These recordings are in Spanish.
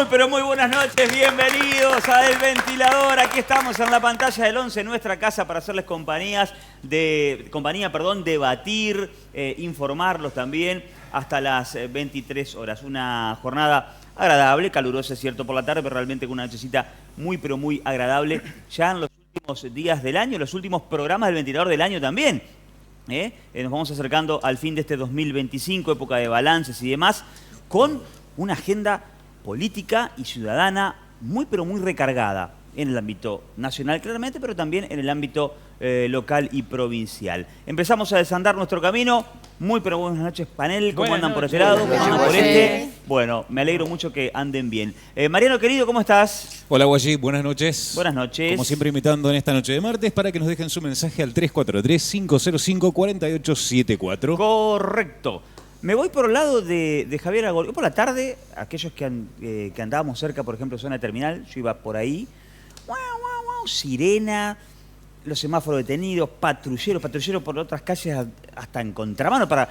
Pero muy buenas noches, bienvenidos a El Ventilador. Aquí estamos en la pantalla del 11, nuestra casa, para hacerles compañía, debatir, informarlos también hasta las 23 horas. Una jornada agradable, calurosa es cierto por la tarde, pero realmente con una nochecita muy pero muy agradable. Ya en los últimos días del año, los últimos programas del Ventilador del año también. Nos vamos acercando al fin de este 2025, época de balances y demás, con una agenda política y ciudadana muy pero muy recargada en el ámbito nacional claramente, pero también en el ámbito local y provincial. Empezamos a desandar nuestro camino. Muy pero buenas noches, panel. ¿Cómo andan por este lado? ¿Cómo andan por este? Bueno, me alegro mucho que anden bien. Mariano querido, ¿cómo estás? Hola Guayi, buenas noches. Buenas noches. Como siempre, invitando en esta noche de martes para que nos dejen su mensaje al 343-505-4874. Correcto. Me voy por el lado de Javier Agol. Yo por la tarde, aquellos que andábamos cerca, por ejemplo, zona terminal, yo iba por ahí. Sirena, los semáforos detenidos, patrulleros por otras calles hasta en contramano, para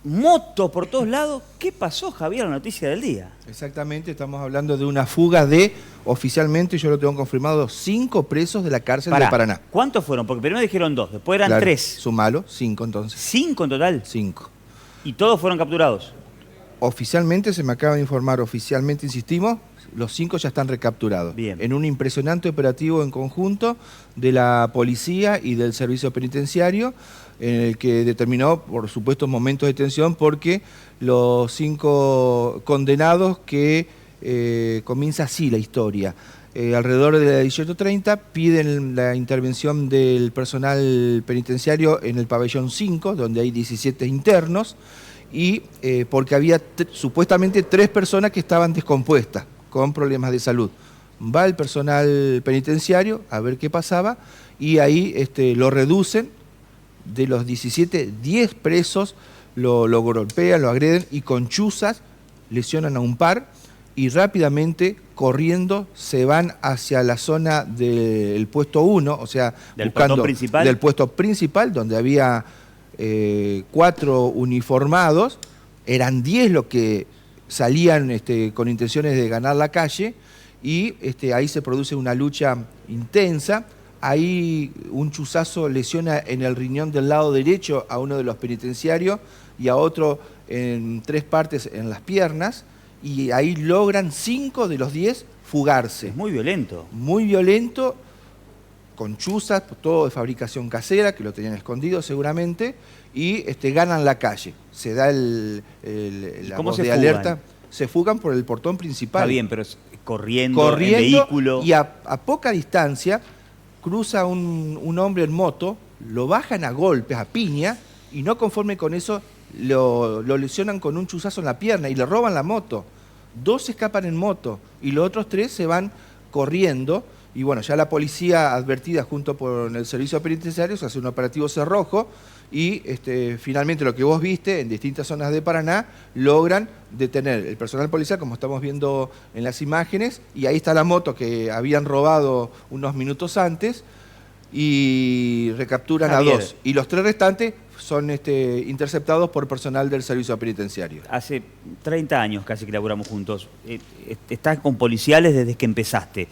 motos por todos lados. ¿Qué pasó, Javier, la noticia del día? Exactamente, estamos hablando de una fuga de, oficialmente, yo lo tengo confirmado, 5 presos de la cárcel de Paraná. ¿Cuántos fueron? Porque primero dijeron 2, después eran 3. Sumalo, 5 entonces. ¿5 en total? 5. ¿Y todos fueron capturados? Oficialmente, se me acaba de informar, oficialmente insistimos, los 5 ya están recapturados. Bien. En un impresionante operativo en conjunto de la policía y del servicio penitenciario, en el que determinó, por supuesto, momentos de tensión, porque los 5 condenados que comienza así la historia. Alrededor de las 18:30 piden la intervención del personal penitenciario en el pabellón 5, donde hay 17 internos, y porque había supuestamente 3 personas que estaban descompuestas, con problemas de salud. Va el personal penitenciario a ver qué pasaba, y ahí lo reducen. De los 17, 10 presos lo golpean, lo agreden, y con chuzas lesionan a un par, y rápidamente, corriendo, se van hacia la zona del puesto 1, o sea, buscando del puesto principal, donde había 4 uniformados. Eran 10 los que salían con intenciones de ganar la calle, y ahí se produce una lucha intensa. Ahí un chuzazo lesiona en el riñón del lado derecho a uno de los penitenciarios y a otro en 3 partes en las piernas, y ahí logran 5 de los 10 fugarse. Es muy violento. Muy violento, con chuzas, todo de fabricación casera, que lo tenían escondido seguramente, y ganan la calle. Se da la voz de alerta. Se fugan por el portón principal. Está bien, pero corriendo en vehículo. Y a poca distancia cruza un hombre en moto, lo bajan a golpes, a piña, y no conforme con eso, lo lesionan con un chuzazo en la pierna y le roban la moto. 2 escapan en moto y los otros 3 se van corriendo. Y bueno, ya la policía, advertida junto con el servicio penitenciario, se hace un operativo cerrojo, y finalmente, lo que vos viste en distintas zonas de Paraná, logran detener el personal policial, como estamos viendo en las imágenes, y ahí está la moto que habían robado unos minutos antes, y recapturan a 2. Y los 3 restantes son interceptados por personal del servicio penitenciario. Hace 30 años casi que laburamos juntos. Estás con policiales desde que empezaste.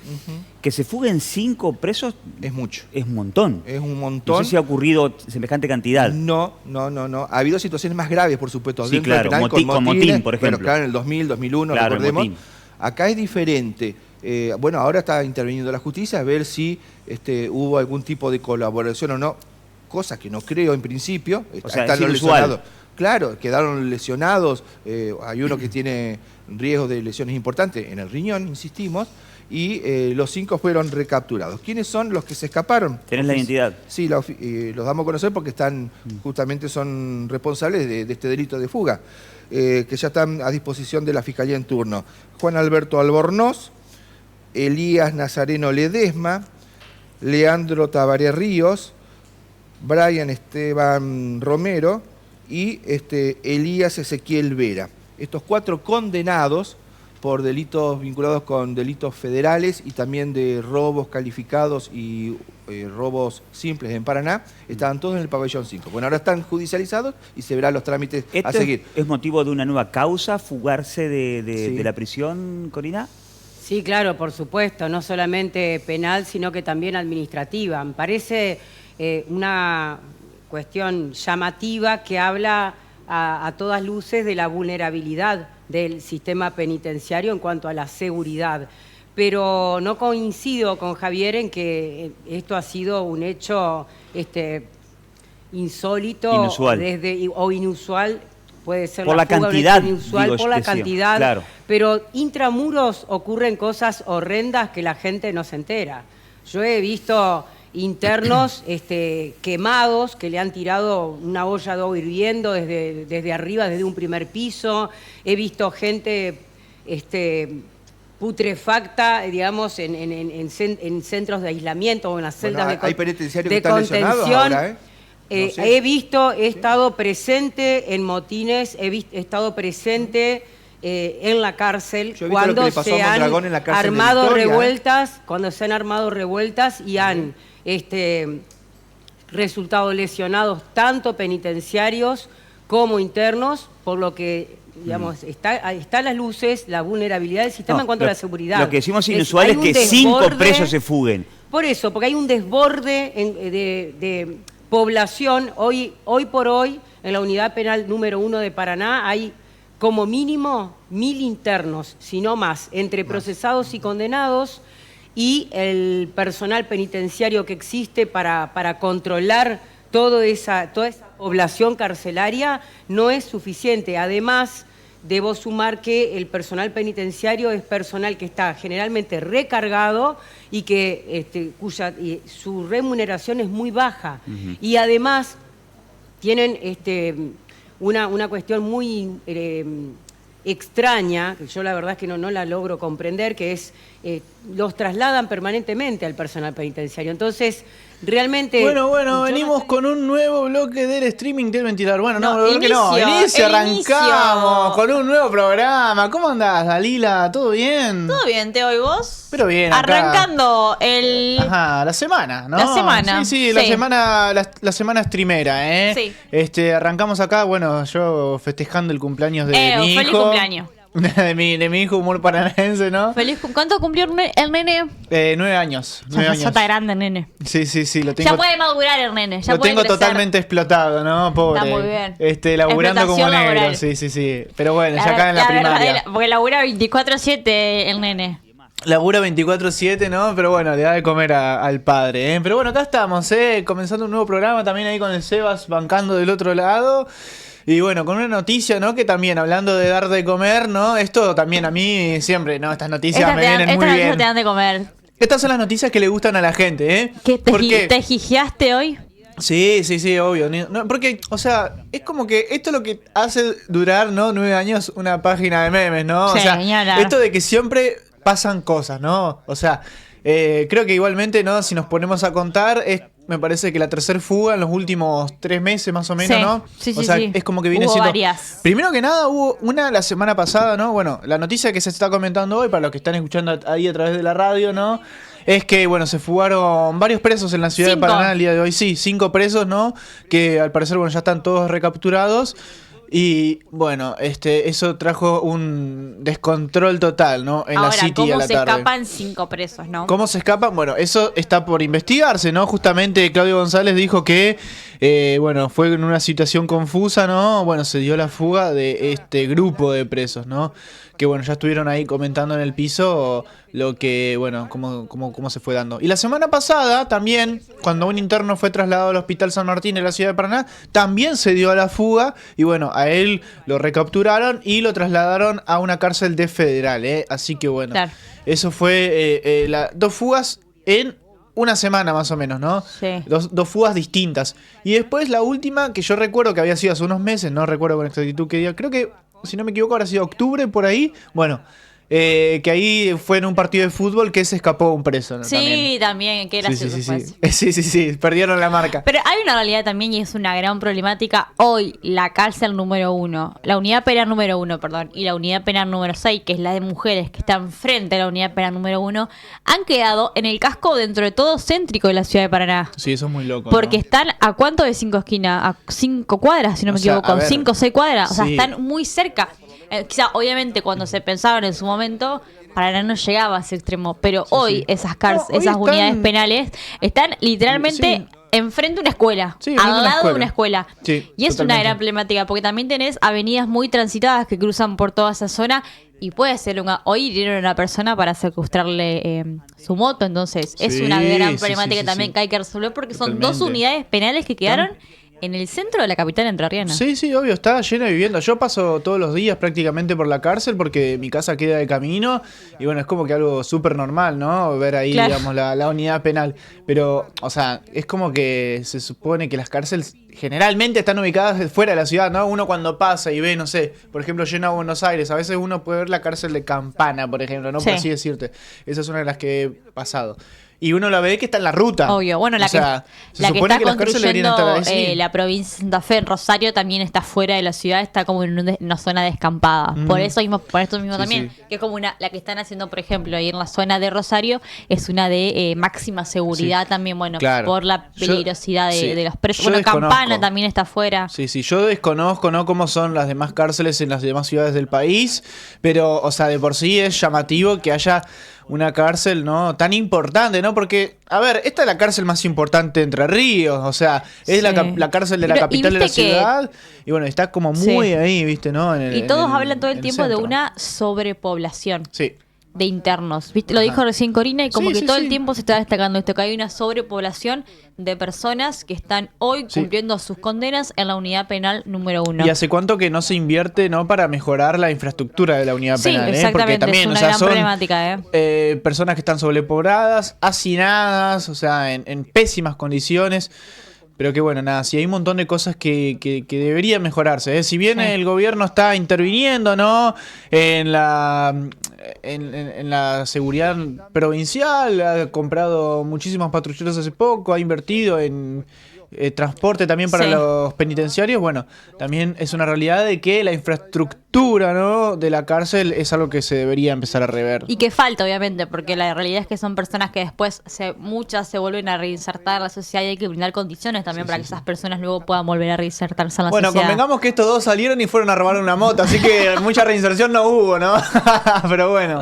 Que se fuguen 5 presos es mucho. Es un montón. Es un montón. No sé si ha ocurrido semejante cantidad. No. Ha habido situaciones más graves, por supuesto. Sí, claro. Penal, con motín, por ejemplo. Bueno, claro, en el 2000, 2001, claro, recordemos. Acá es diferente. Bueno, ahora está interviniendo la justicia a ver si hubo algún tipo de colaboración o no, cosa que no creo en principio. O sea, están es los inusual. lesionados. Claro, quedaron lesionados. Hay uno que tiene riesgo de lesiones importantes en el riñón, insistimos, y los 5 fueron recapturados. ¿Quiénes son los que se escaparon? ¿Tenés la identidad? Sí, los damos a conocer porque justamente son responsables de este delito de fuga, que ya están a disposición de la Fiscalía en turno. Juan Alberto Albornoz, Elías Nazareno Ledesma, Leandro Tabaré Ríos, Brian Esteban Romero y Elías Ezequiel Vera. Estos 4 condenados por delitos vinculados con delitos federales y también de robos calificados y robos simples en Paraná, estaban todos en el pabellón 5. Bueno, ahora están judicializados y se verán los trámites a seguir. ¿Es motivo de una nueva causa fugarse Sí. de la prisión, Corina? Sí, claro, por supuesto, no solamente penal, sino que también administrativa. Me parece una cuestión llamativa que habla a todas luces de la vulnerabilidad del sistema penitenciario en cuanto a la seguridad. Pero no coincido con Javier en que esto ha sido un hecho insólito Inusual. o inusual. Puede ser Por la fuga, un cantidad, hecho inusual, digo, por la decía, cantidad, claro. pero intramuros ocurren cosas horrendas que la gente no se entera. Yo he visto internos quemados, que le han tirado una olla de agua hirviendo desde arriba, desde un primer piso. He visto gente putrefacta, digamos, en centros de aislamiento o en las celdas Bueno, hay penitenciarios que de están lesionados contención. ahora, No sé. He estado presente en motines, he estado presente en la cárcel Yo he visto lo que cuando le pasó a se han Mondragón en la cárcel de armado Victoria, revueltas, cuando se han armado revueltas y han resultado lesionados tanto penitenciarios como internos, por lo que digamos, está a las luces la vulnerabilidad del sistema No, en cuanto a la seguridad. Lo que decimos inusual Hay es un que 5 desborde. presos se fuguen. Por eso, porque hay un desborde de población. Hoy por hoy, en la unidad penal número 1 de Paraná, hay como mínimo 1000 internos, si no más, entre procesados y condenados, y el personal penitenciario que existe para controlar toda esa población carcelaria no es suficiente. Además, debo sumar que el personal penitenciario es personal que está generalmente recargado y que su remuneración es muy baja. Y además tienen una cuestión muy extraña, que yo la verdad es que no la logro comprender, que es los trasladan permanentemente al personal penitenciario. Entonces, realmente... Bueno, yo venimos no- con un nuevo bloque del streaming del ventilador. Bueno, No, bloque no, inicio, el arrancamos inicio. con un nuevo programa. ¿Cómo andás, Dalila? ¿Todo bien? Todo bien, Teo, ¿y vos? Pero bien, acá. Arrancando el... Ajá, la semana, ¿no? La semana, Sí, la sí. la semana streamera, ¿eh? Sí. Arrancamos acá, bueno, yo festejando el cumpleaños de mi feliz hijo. cumpleaños. de mi hijo humor paranaense, ¿no? ¿Cuánto cumplió el nene? 9 años. 9 Ya años. está grande, nene. Sí, lo tengo. Ya puede madurar el nene. Ya Lo puede tengo crecer. totalmente explotado, ¿no? Pobre. Está muy bien. Laburando como Explotación negro, laboral. sí. Pero bueno, ya acá en la primaria. Porque labura 24/7 el nene. Labura 24/7, ¿no? Pero bueno, le da de comer al padre, ¿eh? Pero bueno, acá estamos, comenzando un nuevo programa también ahí con el Sebas bancando del otro lado. Y bueno, con una noticia, ¿no? Que también, hablando de dar de comer, ¿no? Esto también a mí siempre, ¿no? Estas noticias me vienen muy bien. te dan de comer. Estas son las noticias que le gustan a la gente, ¿eh? ¿Qué, ¿Por qué? te gigiaste hoy? Sí, obvio. No, porque, o sea, es como que esto es lo que hace durar, ¿no? 9 años una página de memes, ¿no? Sí, o sea, ni hablar. esto de que siempre pasan cosas, ¿no? O sea, creo que igualmente, ¿no? Si nos ponemos a contar, me parece que la tercera fuga en los últimos 3 meses más o menos, Sí, ¿no? sí, o sea, sí. es como que viene Hubo siendo... varias. Primero que nada, hubo una la semana pasada, ¿no? Bueno, la noticia que se está comentando hoy, para los que están escuchando ahí a través de la radio, ¿no? Es que, bueno, se fugaron varios presos en la ciudad 5. de Paraná el día de hoy. Sí, 5 presos, ¿no? Que al parecer, bueno, ya están todos recapturados. Y, bueno, eso trajo un descontrol total, ¿no? En la Ahora, City ¿cómo a la se tarde. escapan 5 presos, no? ¿Cómo se escapan? Bueno, eso está por investigarse, ¿no? Justamente Claudio González dijo que, bueno, fue en una situación confusa, ¿no? Bueno, se dio la fuga de este grupo de presos, ¿no? Que, bueno, ya estuvieron ahí comentando en el piso lo que, bueno, cómo se fue dando. Y la semana pasada también, cuando un interno fue trasladado al Hospital San Martín de la ciudad de Paraná, también se dio la fuga y, bueno, a él lo recapturaron y lo trasladaron a una cárcel de federal, ¿eh? Así que, bueno, Claro. eso fue 2 fugas en una semana más o menos, ¿no? Sí. Dos fugas distintas. Y después la última, que yo recuerdo que había sido hace unos meses, no recuerdo con exactitud qué día, creo que, si no me equivoco, habrá sido octubre por ahí. Bueno, que ahí fue en un partido de fútbol que se escapó un preso, ¿no? Sí, también, qué gracioso fue eso. Sí, perdieron la marca. Pero hay una realidad también y es una gran problemática. Hoy, la cárcel número 1, la unidad penal número 1, perdón, y la unidad penal número 6, que es la de mujeres que están frente a la unidad penal número 1, han quedado en el casco dentro de todo céntrico de la ciudad de Paraná. Sí, eso es muy loco, Porque ¿no? están a cuánto de 5 esquinas, a 5 cuadras, si no me O sea, equivoco, a ver, 5 o 6 cuadras, o sea, sí. están muy cerca. Quizá, obviamente, cuando se pensaban en su momento, Paraná no llegaba a ese extremo, pero hoy esas No, hoy esas están- unidades penales están literalmente Sí. enfrente de una escuela, Sí, enfrente de al una lado de escuela. una escuela. Sí, Y es una totalmente. gran problemática, porque también tenés avenidas muy transitadas que cruzan por toda esa zona y puede ser hoy hirieron a una persona para secuestrarle su moto, entonces es Sí, una gran sí, problemática sí, también sí. que hay que resolver porque son dos Totalmente. unidades penales que quedaron en el centro de la capital entrerriana. Sí, obvio, está lleno de viviendas. Yo paso todos los días prácticamente por la cárcel porque mi casa queda de camino y bueno, es como que algo súper normal, ¿no? Ver ahí, Claro. digamos, la unidad penal. Pero, o sea, es como que se supone que las cárceles generalmente están ubicadas fuera de la ciudad, ¿no? Uno cuando pasa y ve, no sé, por ejemplo, yendo a Buenos Aires, a veces uno puede ver la cárcel de Campana, por ejemplo, ¿no? Sí. Por así decirte. Esa es una de las que he pasado. Y uno la ve que está en la ruta. Obvio, bueno, O sea, se la que supone está que las cárceles deberían estar construyendo ahí. Sí. la provincia de Santa Fe en Rosario también está fuera de la ciudad, está como en una zona descampada. Por eso mismo, por esto mismo Sí, también, sí. que es como la que están haciendo, por ejemplo, ahí en la zona de Rosario, es una de máxima seguridad Sí. también, bueno, Claro. por la Yo- peligrosidad de, sí. de los presos. Yo Bueno, desconozco. Campana también está fuera. Sí, yo desconozco, ¿no? Cómo son las demás cárceles en las demás ciudades del país, pero, o sea, de por sí es llamativo que haya una cárcel, ¿no? Tan importante, ¿no? Porque, a ver, esta es la cárcel más importante de Entre Ríos, o sea, es la, Sí. la cárcel de la Pero, y capital de la viste que- ciudad, y bueno, está como muy Sí. ahí, ¿viste? ¿No? Y todos hablan todo el en tiempo de centro. una sobrepoblación. Sí. De internos. ¿Viste? Lo dijo recién Corina y como Sí, que sí, todo sí. el tiempo se está destacando esto, que hay una sobrepoblación de personas que están hoy Sí. cumpliendo sus condenas en la unidad penal número 1. ¿Y hace cuánto que no se invierte, no, para mejorar la infraestructura de la unidad Sí, penal? exactamente, Porque también, es una o sea, gran son problemática, personas que están sobrepobladas, hacinadas, o sea, en pésimas condiciones. Pero que bueno, nada, sí hay un montón de cosas que deberían mejorarse, ¿eh? Si bien Sí. el gobierno está interviniendo, ¿no? En la seguridad provincial, ha comprado muchísimos patrulleros hace poco, ha invertido en transporte también para Sí. los penitenciarios. Bueno, también es una realidad de que la infraestructura, ¿no? de la cárcel es algo que se debería empezar a rever. Y que falta, obviamente, porque la realidad es que son personas que después muchas se vuelven a reinsertar en la sociedad y hay que brindar condiciones también para que esas personas luego puedan volver a reinsertarse en la Bueno, sociedad. convengamos que estos dos salieron y fueron a robar una moto, así que mucha reinserción no hubo, ¿no? Pero bueno.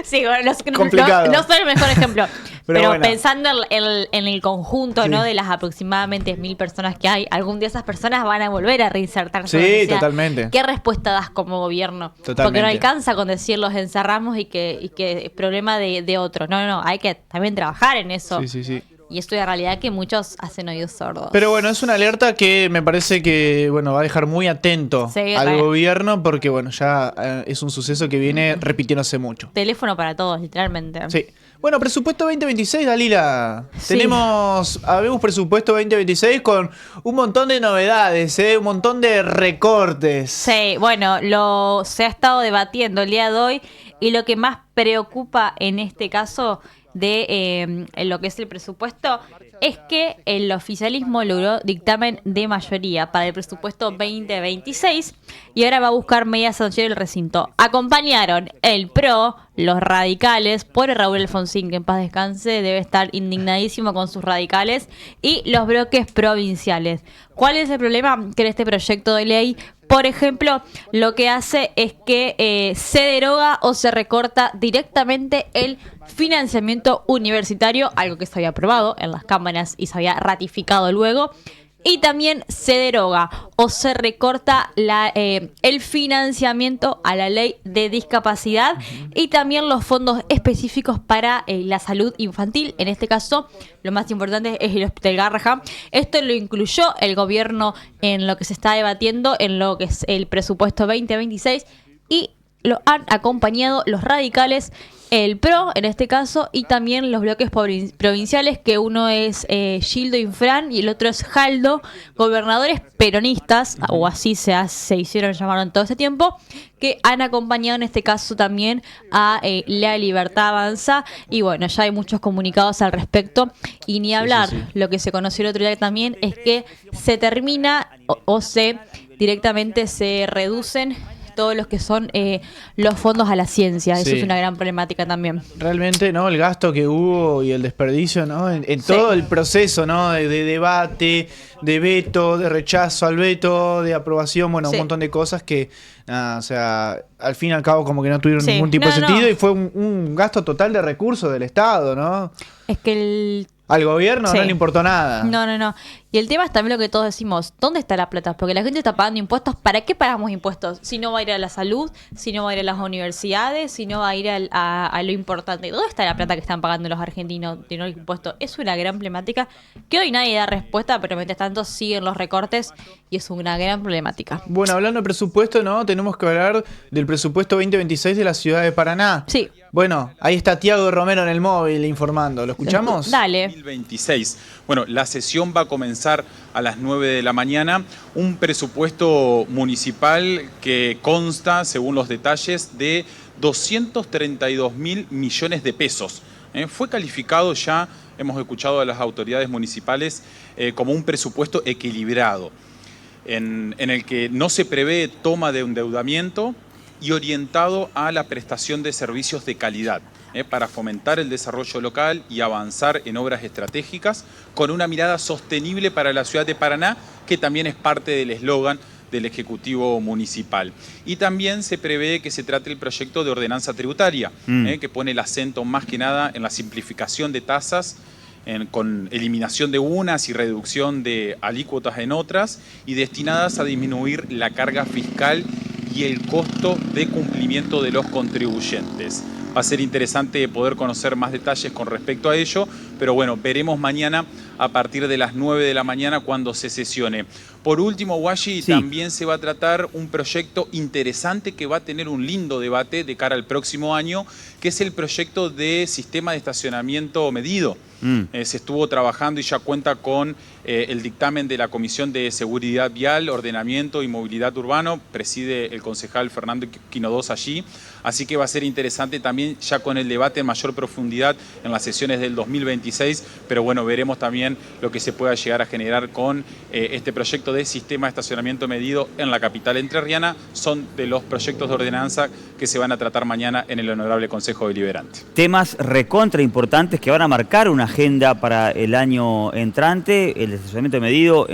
Sí, bueno, Complicado. no soy el mejor ejemplo. Pero bueno. pensando en el conjunto, Sí. ¿no? De las aproximadamente 1000 personas que hay, algún día esas personas van a volver a reinsertarse. en la Sí, sociedad. totalmente. ¿Qué respuesta das como gobierno? Totalmente. Porque no alcanza con decir los encerramos y que es problema de otros. No, hay que también trabajar en eso. Sí. Y esto es la realidad que muchos hacen oídos sordos. Pero bueno, es una alerta que me parece que bueno va a dejar muy atento Sí, al re. gobierno porque bueno, ya es un suceso que viene repitiéndose mucho. Teléfono para todos, literalmente. Sí. Bueno, presupuesto 2026, Dalila. Sí. Habemos presupuesto 2026 con un montón de novedades, un montón de recortes. Sí, bueno, se ha estado debatiendo el día de hoy y lo que más preocupa en este caso de lo que es el presupuesto es que el oficialismo logró dictamen de mayoría para el presupuesto 2026 y ahora va a buscar medidas sanciones del recinto. Acompañaron el PRO, los radicales, por Raúl Alfonsín, que en paz descanse, debe estar indignadísimo con sus radicales, y los bloques provinciales. ¿Cuál es el problema? Que en este proyecto de ley, por ejemplo, lo que hace es que se deroga o se recorta directamente el financiamiento universitario, algo que se había aprobado en las cámaras y se había ratificado luego. Y también se deroga o se recorta el financiamiento a la ley de discapacidad y también los fondos específicos para la salud infantil. En este caso, lo más importante es el Hospital Garrahan. Esto lo incluyó el gobierno en lo que se está debatiendo, en lo que es el presupuesto 2026, y lo han acompañado los radicales el PRO, en este caso, y también los bloques provinciales, que uno es Gildo Infran y el otro es Jaldo, gobernadores peronistas, o así se hicieron llamar en todo este tiempo, que han acompañado en este caso también a La Libertad Avanza, y bueno, ya hay muchos comunicados al respecto, y ni hablar, lo que se conoció el otro día también es que se termina o directamente se reducen todos los que son los fondos a la ciencia. Eso es una gran problemática también. Realmente, ¿no? El gasto que hubo y el desperdicio, ¿no? En todo el proceso, ¿no? De debate, de veto, de rechazo al veto, de aprobación, bueno, un montón de cosas que, o sea, al fin y al cabo como que no tuvieron ningún tipo de sentido y fue un gasto total de recursos del Estado, ¿no? Es que al gobierno no le importó nada. No. Y el tema es también lo que todos decimos, ¿dónde está la plata? Porque la gente está pagando impuestos. ¿Para qué pagamos impuestos? Si no va a ir a la salud, si no va a ir a las universidades, si no va a ir a lo importante. ¿Dónde está la plata que están pagando los argentinos de no impuestos? Es una gran problemática que hoy nadie da respuesta, pero mientras tanto siguen los recortes y es una gran problemática. Bueno, hablando de presupuesto, ¿no? Tenemos que hablar del presupuesto 2026 de la ciudad de Paraná. Sí. Bueno, ahí está Tiago Romero en el móvil informando. ¿Lo escuchamos? Dale. 2026. Bueno, la sesión va a comenzar a las 9 de la mañana. Un presupuesto municipal que consta, según los detalles, de 232.000 millones de pesos. Fue calificado ya, hemos escuchado a las autoridades municipales, como un presupuesto equilibrado, en el que no se prevé toma de endeudamiento y orientado a la prestación de servicios de calidad, para fomentar el desarrollo local y avanzar en obras estratégicas con una mirada sostenible para la ciudad de Paraná, que también es parte del eslogan del Ejecutivo Municipal. Y también se prevé que se trate el proyecto de ordenanza tributaria, que pone el acento más que nada en la simplificación de tasas, con eliminación de unas y reducción de alícuotas en otras, y destinadas a disminuir la carga fiscal y el costo de cumplimiento de los contribuyentes. Va a ser interesante poder conocer más detalles con respecto a ello, pero bueno, veremos mañana a partir de las 9 de la mañana cuando se sesione. Por último, Guayi, también se va a tratar un proyecto interesante que va a tener un lindo debate de cara al próximo año, que es el proyecto de sistema de estacionamiento medido. Se estuvo trabajando y ya cuenta con el dictamen de la Comisión de Seguridad Vial, Ordenamiento y Movilidad Urbano. Preside el concejal Fernando Quinodós allí. Así que va a ser interesante también ya con el debate en mayor profundidad en las sesiones del 2026. Pero bueno, veremos también lo que se pueda llegar a generar con este proyecto de sistema de estacionamiento medido en la capital entrerriana. Son de los proyectos de ordenanza que se van a tratar mañana en el Honorable Consejo Deliberante. Temas recontra importantes que van a marcar una agenda para el año entrante, el estacionamiento medido,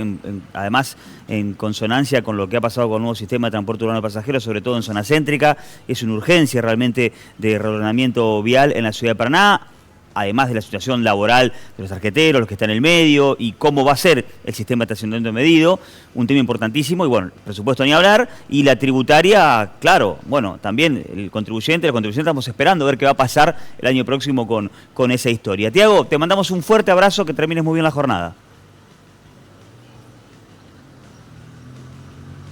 además en consonancia con lo que ha pasado con el nuevo sistema de transporte urbano de pasajeros, sobre todo en zona céntrica. Es una urgencia realmente de reordenamiento vial en la ciudad de Paraná, además de la situación laboral de los tarjeteros, los que están en el medio, y cómo va a ser el sistema de estacionamiento medido, un tema importantísimo, y bueno, el presupuesto ni hablar, y la tributaria, claro, bueno, también el contribuyente estamos esperando a ver qué va a pasar el año próximo con esa historia. Tiago, te mandamos un fuerte abrazo, que termines muy bien la jornada.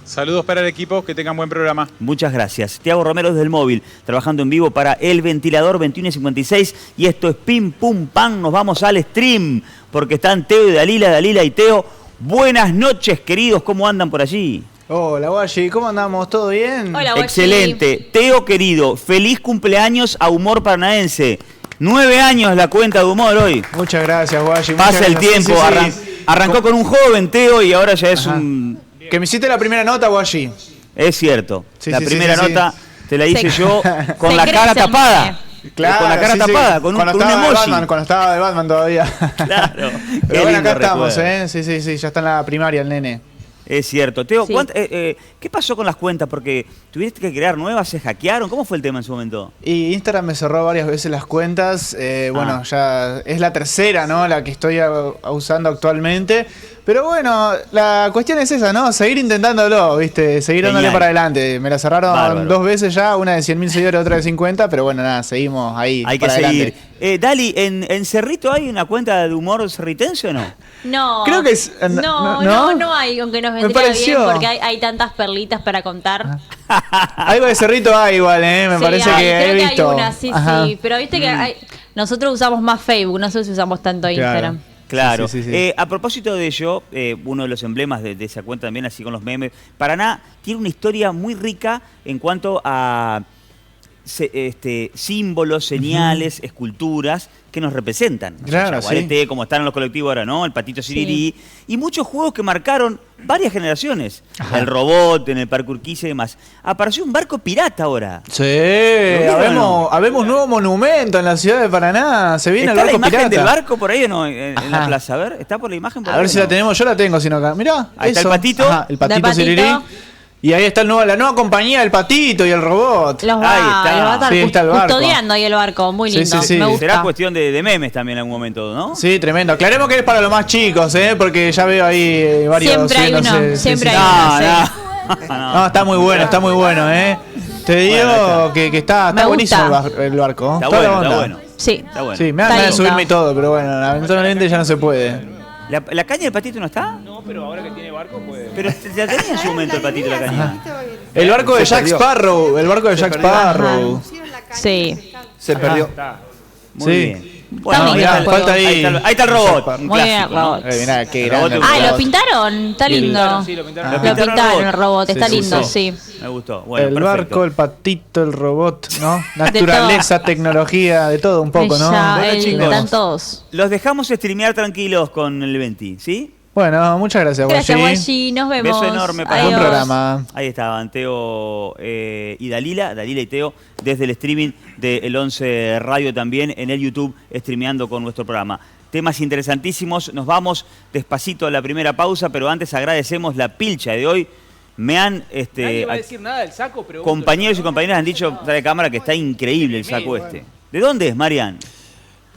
Saludos para el equipo, que tengan buen programa. Muchas gracias. Tiago Romero desde el móvil, trabajando en vivo para El Ventilador 21:56. Y esto es Pim Pum Pam, nos vamos al stream, porque están Teo y Dalila y Teo. Buenas noches, queridos, ¿cómo andan por allí? Hola, Guayi, ¿cómo andamos? ¿Todo bien? Hola, Guayi. Excelente. Teo, querido, feliz cumpleaños a Humor Paranaense. 9 años la cuenta de humor hoy. Muchas gracias, Guayi. Pasa el tiempo, arrancó con un joven, Teo, y ahora ya es un... Que me hiciste la primera nota, Guayi. Es cierto. La primera nota te la hice yo con la crece, cara tapada. Claro, con la cara tapada, con un emoji. Cuando estaba de Batman todavía. Claro. Pero bueno, acá estamos, Sí, ya está en la primaria el nene. Es cierto. Teo, Sí. ¿qué pasó con las cuentas? Porque tuviste que crear nuevas, ¿se hackearon? ¿Cómo fue el tema en su momento? Y Instagram me cerró varias veces las cuentas. Bueno, ya es la tercera, ¿no? La que estoy usando actualmente. Pero bueno, la cuestión es esa, ¿no? Seguir intentándolo, ¿viste? Seguir dándole Genial. para adelante. Me la cerraron Bárbaro. 2 veces ya, una de 100.000 seguidores, otra de 50, pero bueno, nada, seguimos ahí. Hay que para seguir. adelante. Dali, ¿en Cerrito hay una cuenta de humor cerritense o no? No. Creo que es... No hay, aunque nos Me vendría pareció. bien porque hay tantas perlitas para contar. Algo de Cerrito hay igual, me Sí, parece que he creo que visto. hay una, sí, Ajá. sí. Pero viste que nosotros usamos más Facebook, no sé si usamos tanto Instagram. Claro. Sí, sí, sí. A propósito de ello, uno de los emblemas de esa cuenta también, así con los memes, Paraná tiene una historia muy rica en cuanto a símbolos, señales, esculturas que nos representan. No sé, Claro, Yaguareté, como están en los colectivos ahora, ¿no? El Patito Sirirí. Y muchos juegos que marcaron varias generaciones. Ajá. El robot, en el Parque Urquiza y demás. Apareció un barco pirata ahora. Sí, vieron o no? habemos nuevo monumento en la ciudad de Paraná. Se viene ¿Está el la barco imagen pirata. del barco por ahí o no? En la Ajá. plaza. A ver, ¿está por la imagen? Por A ahí ver o si no? la tenemos, yo la tengo, sino acá. Mirá, Ahí está el eso. patito. Ajá, el patito Del patito. Sirirí. Y ahí está la nueva compañía, el patito y el robot. Los Ahí va, está. los va a estar Sí, está el barco. custodiando ahí el barco, muy Sí, lindo. sí, sí. Me gusta. Será cuestión de memes también en algún momento, ¿no? Sí, tremendo. Aclaremos que es para los más chicos, porque ya veo ahí varios. Siempre hay subiéndose. uno, Sí, siempre sí, hay sí. uno. No, está muy bueno, Te digo Bueno, que está Me buenísimo gusta. el barco. Está Toda la bueno, está onda. bueno. Sí. Está bueno. Sí, me dan Está ganas de lindo. subirme y todo, pero bueno, lamentablemente ya no se puede. ¿La caña del patito no está? No, pero ahora que tiene barco, puede. Pero ya tenía en su momento el patito la caña. El barco de Se Jack perdió. Sparrow, el barco de Se Jack perdió. Sparrow. Sí. Se perdió. Muy Sí. bien. Bueno, Está ahí lindo está, el juego. falta ahí. ahí está el robot. Un Muy bien, clásico, ¿no? robot. Mirá, qué El grande. robot es un Ah, ¿lo pintaron? Está Y el- lindo. Sí, lo pintaron. Lo pintaron el robot, está Sí, sí, lindo, sí. sí. Me gustó. Bueno, El perfecto. barco, el patito, el robot, ¿no? Naturaleza, tecnología, de todo un poco, ¿no? Ya, Bueno, chicos. están todos. Los dejamos streamear tranquilos con el 20, ¿sí? Bueno, muchas gracias, Gracias, Guayi. Guayi. Nos vemos. Beso enorme para Buen Adiós. programa. Ahí estaban Teo y Dalila y Teo, desde el streaming de El 11 Radio también, en el YouTube, streameando con nuestro programa. Temas interesantísimos, nos vamos despacito a la primera pausa, pero antes agradecemos la pilcha de hoy. Me han, Nadie va a decir nada del saco, pero. compañeros y compañeras han dicho fuera de cámara que está increíble el saco este. ¿De dónde es, Marian?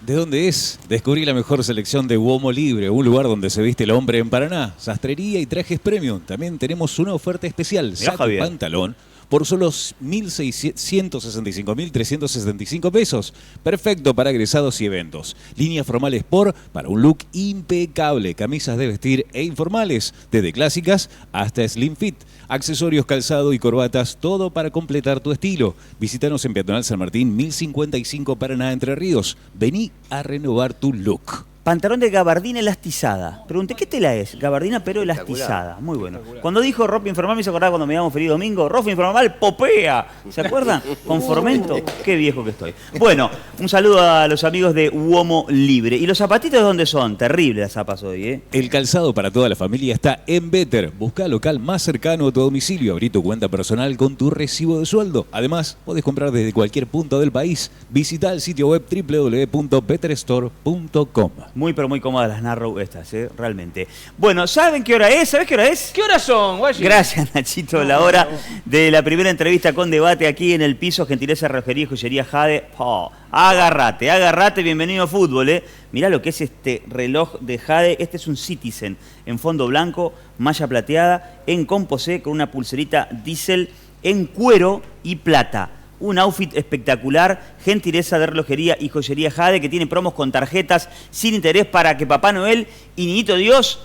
¿De dónde es? Descubrí la mejor selección de Uomo Libre, un lugar donde se viste el hombre en Paraná. Sastrería y trajes premium. También tenemos una oferta especial. Mirá, Saco y Javier. pantalón por solo 165.365 pesos. Perfecto para egresados y eventos. Línea Formal Sport para un look impecable. Camisas de vestir e informales, desde clásicas hasta slim fit. Accesorios, calzado y corbatas, todo para completar tu estilo. Visítanos en Peatonal San Martín, 1055 Paraná, Entre Ríos. Vení a renovar tu look. Pantalón de gabardina elastizada. Pregunté, ¿qué tela es? Gabardina pero elastizada. Muy bueno. Cuando dijo ropa informal, me hizo acordar cuando me llamamos Feliz Domingo. Ropa informal, popea. ¿Se acuerdan? Con Formento. Qué viejo que estoy. Bueno, un saludo a los amigos de Uomo Libre. ¿Y los zapatitos de dónde son? Terribles las zapas hoy, ¿eh? El calzado para toda la familia está en Better. Busca local más cercano a tu domicilio. Abrí tu cuenta personal con tu recibo de sueldo. Además, podés comprar desde cualquier punto del país. Visita el sitio web www.betterstore.com. Muy, pero muy cómodas las Narrow estas, ¿eh? Realmente. Bueno, ¿saben qué hora es? ¿Sabés qué hora es? ¿Qué horas son, Guayi? Gracias, Nachito. La hora de la primera entrevista con debate aquí en el piso. Gentileza, relojería y joyería Jade. Oh, agárrate, bienvenido a fútbol, ¿eh? Mirá lo que es este reloj de Jade. Este es un Citizen en fondo blanco, malla plateada, en composé, con una pulserita diésel en cuero y plata. Un outfit espectacular, gentileza de relojería y joyería Jade, que tiene promos con tarjetas sin interés para que Papá Noel y Niñito Dios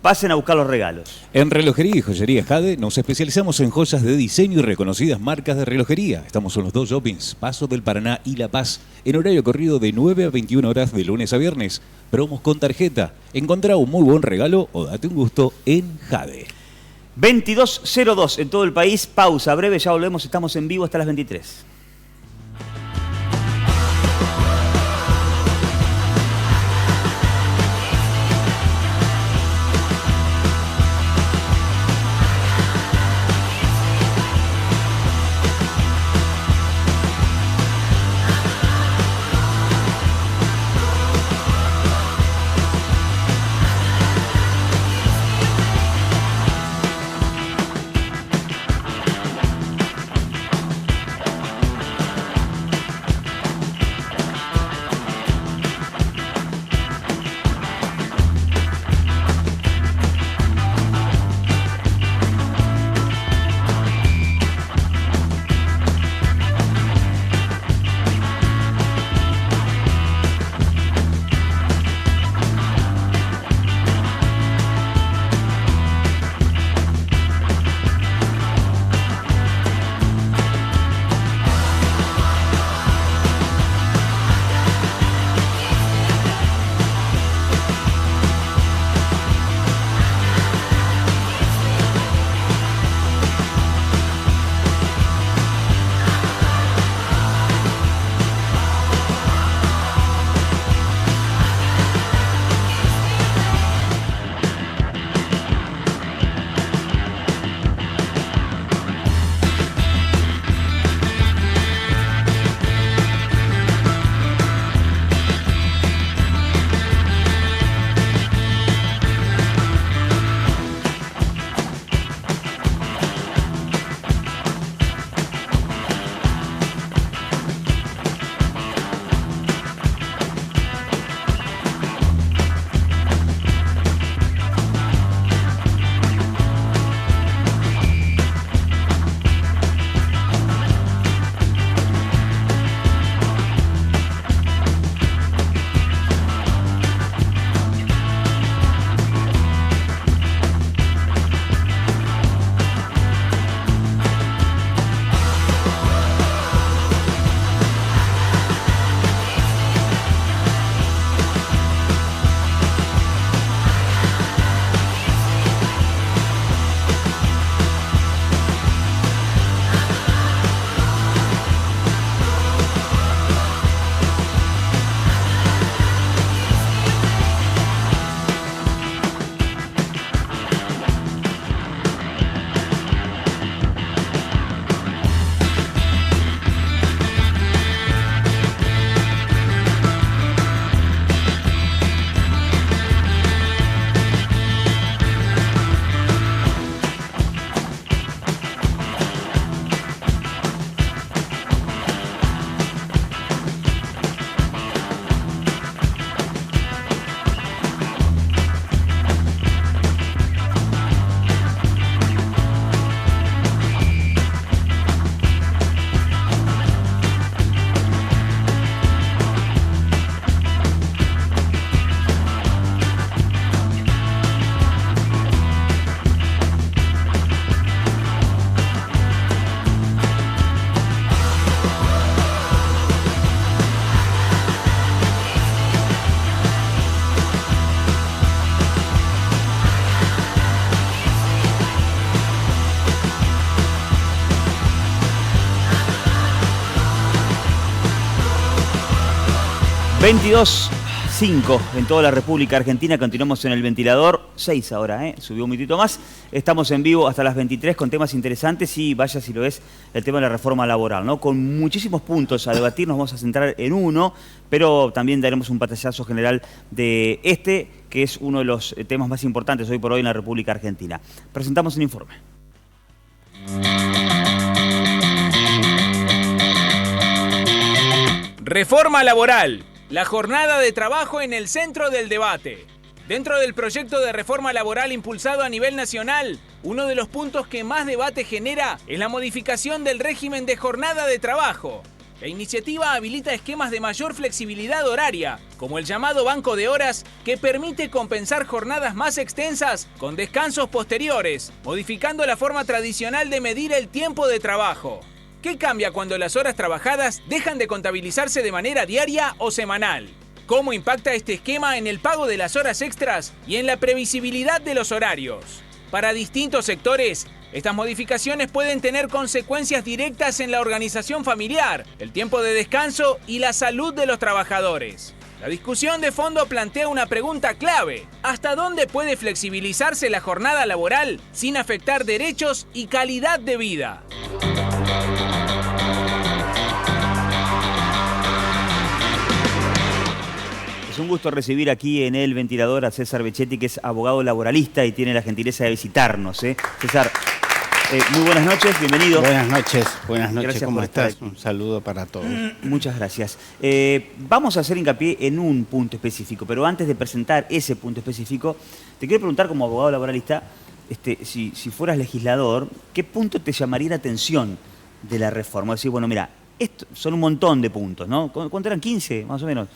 pasen a buscar los regalos. En Relojería y Joyería Jade nos especializamos en joyas de diseño y reconocidas marcas de relojería. Estamos en los dos shoppings, Paso del Paraná y La Paz, en horario corrido de 9 a 21 horas de lunes a viernes. Promos con tarjeta. Encontrá un muy buen regalo o date un gusto en Jade. 22:02 en todo el país. Pausa breve, ya volvemos. Estamos en vivo hasta las 23. 22.5 en toda la República Argentina. Continuamos en el ventilador. 6 ahora, subió un minutito más. Estamos en vivo hasta las 23 con temas interesantes y vaya si lo es el tema de la reforma laboral, ¿no? Con muchísimos puntos a debatir, nos vamos a centrar en uno, pero también daremos un pantallazo general de este, que es uno de los temas más importantes hoy por hoy en la República Argentina. Presentamos un informe. Reforma laboral. La jornada de trabajo en el centro del debate. Dentro del proyecto de reforma laboral impulsado a nivel nacional, uno de los puntos que más debate genera es la modificación del régimen de jornada de trabajo. La iniciativa habilita esquemas de mayor flexibilidad horaria, como el llamado banco de horas, que permite compensar jornadas más extensas con descansos posteriores, modificando la forma tradicional de medir el tiempo de trabajo. ¿Qué cambia cuando las horas trabajadas dejan de contabilizarse de manera diaria o semanal? ¿Cómo impacta este esquema en el pago de las horas extras y en la previsibilidad de los horarios? Para distintos sectores, estas modificaciones pueden tener consecuencias directas en la organización familiar, el tiempo de descanso y la salud de los trabajadores. La discusión de fondo plantea una pregunta clave: ¿hasta dónde puede flexibilizarse la jornada laboral sin afectar derechos y calidad de vida? Es un gusto recibir aquí en el ventilador a César Becchetti, que es abogado laboralista y tiene la gentileza de visitarnos. César, muy buenas noches, bienvenido. Buenas noches, Gracias ¿cómo por estar estás? aquí. Un saludo para todos. Muchas gracias. Vamos a hacer hincapié en un punto específico, pero antes de presentar ese punto específico, te quiero preguntar como abogado laboralista, si fueras legislador, ¿qué punto te llamaría la atención de la reforma? Decir, bueno, mira, esto son un montón de puntos, ¿no? ¿Cuánto eran? 15, más o menos.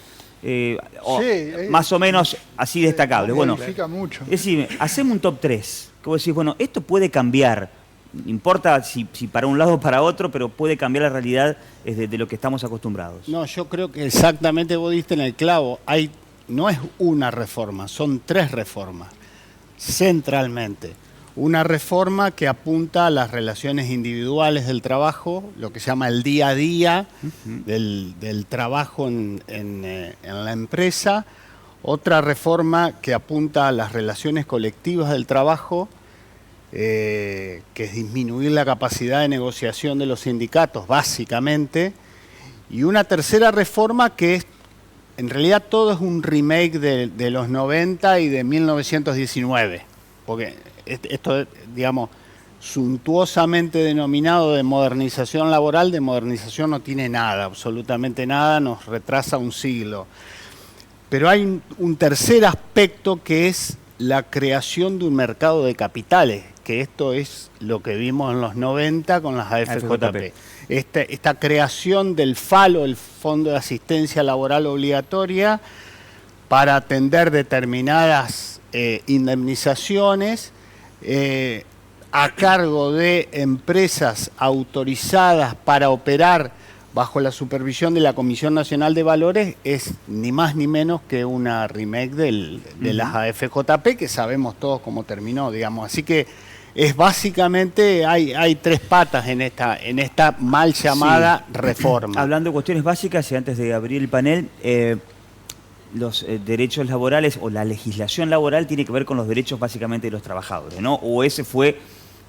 Más o menos así destacables. Bueno, mucho. decime, hacemos un top 3. Que vos decís, bueno, esto puede cambiar. No importa si para un lado o para otro, pero puede cambiar la realidad de lo que estamos acostumbrados. No, yo creo que exactamente vos diste en el clavo. No es una reforma, son 3 reformas, centralmente. Una reforma que apunta a las relaciones individuales del trabajo, lo que se llama el día a día del trabajo en la empresa. Otra reforma que apunta a las relaciones colectivas del trabajo, que es disminuir la capacidad de negociación de los sindicatos, básicamente. Y una tercera reforma que es, en realidad todo es un remake de los 90 y de 1919, porque esto, digamos, suntuosamente denominado de modernización laboral, de modernización no tiene nada, absolutamente nada, nos retrasa un siglo. Pero hay un tercer aspecto que es la creación de un mercado de capitales, que esto es lo que vimos en los 90 con las AFJP. Esta creación del FALO, el Fondo de Asistencia Laboral Obligatoria, para atender determinadas indemnizaciones a cargo de empresas autorizadas para operar bajo la supervisión de la Comisión Nacional de Valores, es ni más ni menos que una remake de las AFJP, que sabemos todos cómo terminó, digamos. Así que es básicamente, hay 3 patas en esta mal llamada reforma. Hablando de cuestiones básicas, y antes de abrir el panel, los derechos laborales o la legislación laboral tiene que ver con los derechos básicamente de los trabajadores, ¿no? O ese fue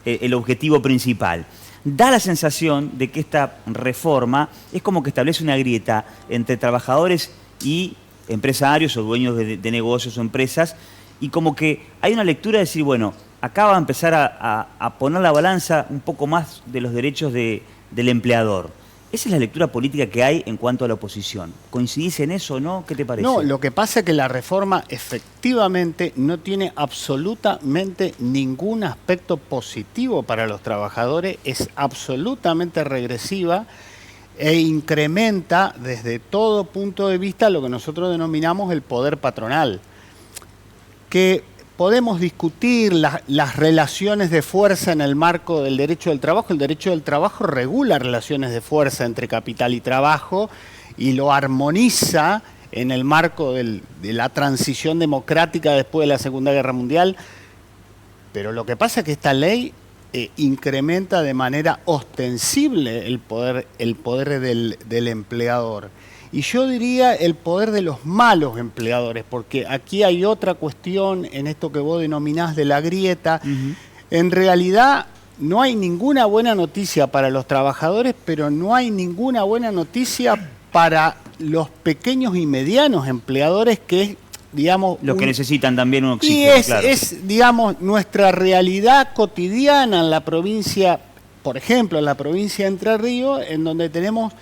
el objetivo principal. Da la sensación de que esta reforma es como que establece una grieta entre trabajadores y empresarios o dueños de negocios o empresas, y como que hay una lectura de decir, bueno, acá va a empezar a poner la balanza un poco más de los derechos del empleador. Esa es la lectura política que hay en cuanto a la oposición. ¿Coincidís en eso o no? ¿Qué te parece? No, lo que pasa es que la reforma efectivamente no tiene absolutamente ningún aspecto positivo para los trabajadores, es absolutamente regresiva e incrementa desde todo punto de vista lo que nosotros denominamos el poder patronal. Que podemos discutir las relaciones de fuerza en el marco del derecho del trabajo. El derecho del trabajo regula relaciones de fuerza entre capital y trabajo y lo armoniza en el marco de la transición democrática después de la Segunda Guerra Mundial. Pero lo que pasa es que esta ley incrementa de manera ostensible el poder del empleador. y yo diría el poder de los malos empleadores, porque aquí hay otra cuestión en esto que vos denominás de la grieta. En realidad no hay ninguna buena noticia para los trabajadores, pero no hay ninguna buena noticia para los pequeños y medianos empleadores, que es, digamos... Los que necesitan también un oxígeno, Y claro. es, digamos, nuestra realidad cotidiana en la provincia, por ejemplo, en la provincia de Entre Ríos, en donde tenemos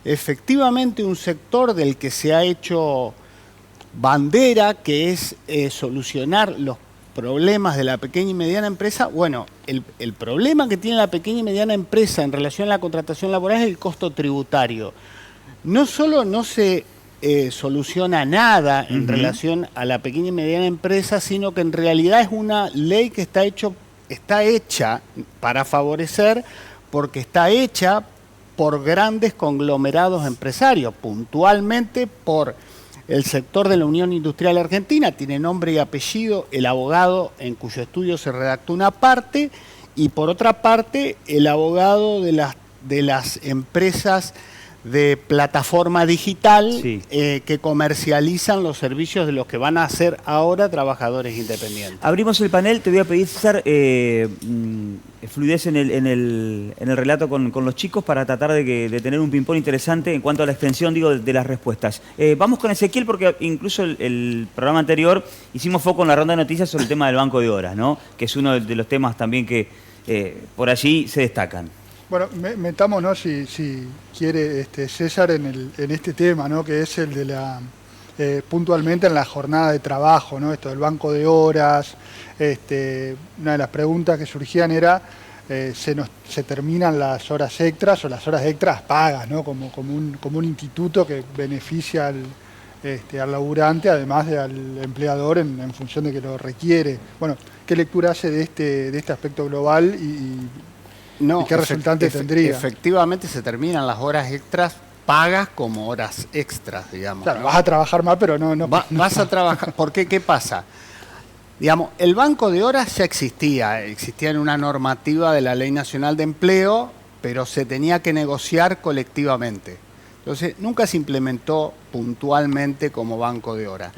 efectivamente un sector del que se ha hecho bandera, que es solucionar los problemas de la pequeña y mediana empresa. Bueno, el problema que tiene la pequeña y mediana empresa en relación a la contratación laboral es el costo tributario. No solo no se soluciona nada en relación a la pequeña y mediana empresa, sino que en realidad es una ley que está hecha para favorecer, porque está hecha por grandes conglomerados empresarios, puntualmente por el sector de la Unión Industrial Argentina. Tiene nombre y apellido el abogado en cuyo estudio se redactó una parte, y por otra parte el abogado de las empresas de plataforma digital, Sí. Que comercializan los servicios de los que van a ser ahora trabajadores independientes. Abrimos el panel, te voy a pedir, César, fluidez en el relato con los chicos para tratar de tener un ping-pong interesante en cuanto a la extensión, digo, de las respuestas. Vamos con Ezequiel, porque incluso el programa anterior hicimos foco en la ronda de noticias sobre el tema del banco de horas, ¿no? Que es uno de los temas también que por allí se destacan. Bueno, metámonos, si quiere César, en este tema, ¿no? Que es el de la puntualmente en la jornada de trabajo, ¿no? Esto del banco de horas. Una de las preguntas que surgían era se terminan las horas extras o las horas extras pagas, ¿no? Como un instituto que beneficia al laburante, además de al empleador en función de que lo requiere. Bueno, ¿qué lectura hace de este aspecto global ¿y qué resultante tendría? Efectivamente se terminan las horas extras pagas como horas extras, digamos. Claro, ¿no? vas a trabajar más, pero no... Vas a trabajar. ¿Por qué? ¿Qué pasa? Digamos, el banco de horas ya existía en una normativa de la Ley Nacional de Empleo, pero se tenía que negociar colectivamente. Entonces, nunca se implementó puntualmente como banco de horas.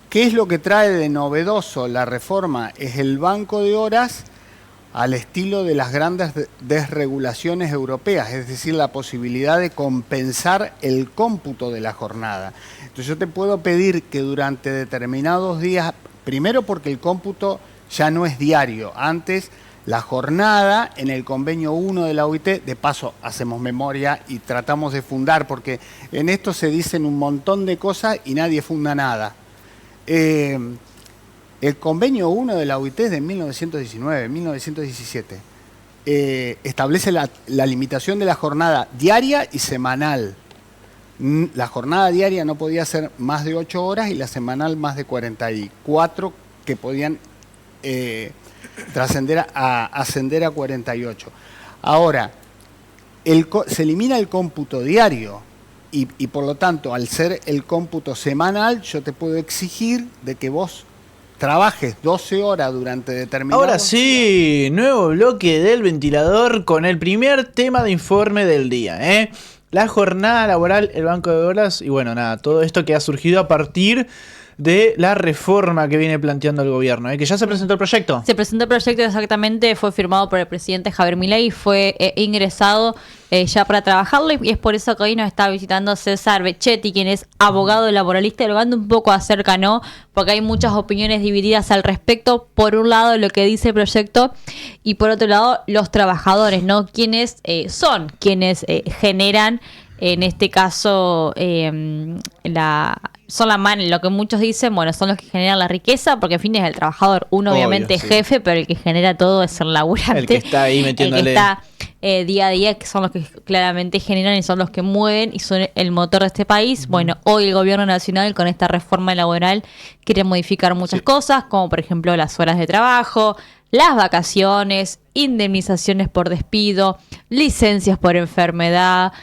¿Qué es lo que trae de novedoso la reforma? Es el banco de horas al estilo de las grandes desregulaciones europeas, es decir, la posibilidad de compensar el cómputo de la jornada. Entonces yo te puedo pedir que durante determinados días, primero porque el cómputo ya no es diario, antes la jornada en el convenio 1 de la OIT, de paso hacemos memoria y tratamos de fundar, porque en esto se dicen un montón de cosas y nadie funda nada. El convenio 1 de la OIT es de 1919, 1917. Establece la limitación de la jornada diaria y semanal. La jornada diaria no podía ser más de 8 horas y la semanal más de 44, que podían ascender a 48. Ahora, se elimina el cómputo diario y por lo tanto, al ser el cómputo semanal, yo te puedo exigir de que vos trabajes 12 horas durante determinado... Ahora sí, nuevo bloque del ventilador con el primer tema de informe del día, la jornada laboral, el banco de horas y bueno, nada, todo esto que ha surgido a partir de la reforma que viene planteando el gobierno, que ya se presentó el proyecto. Se presentó el proyecto, exactamente, fue firmado por el presidente Javier Milei, fue ingresado ya para trabajarlo y es por eso que hoy nos está visitando César Becchetti, quien es abogado laboralista, dialogando un poco acerca, ¿no? Porque hay muchas opiniones divididas al respecto. Por un lado, lo que dice el proyecto y por otro lado, los trabajadores, ¿no? Quienes son quienes generan, en este caso, lo que muchos dicen, bueno, son los que generan la riqueza, porque en fin es el trabajador. Uno Obvio, obviamente es sí. jefe, pero el que genera todo es el laburante. El que está ahí metiéndole. El que está día a día, que son los que claramente generan y son los que mueven y son el motor de este país. Bueno, hoy el gobierno nacional con esta reforma laboral quiere modificar muchas cosas, como por ejemplo las horas de trabajo, las vacaciones, indemnizaciones por despido, licencias por enfermedad,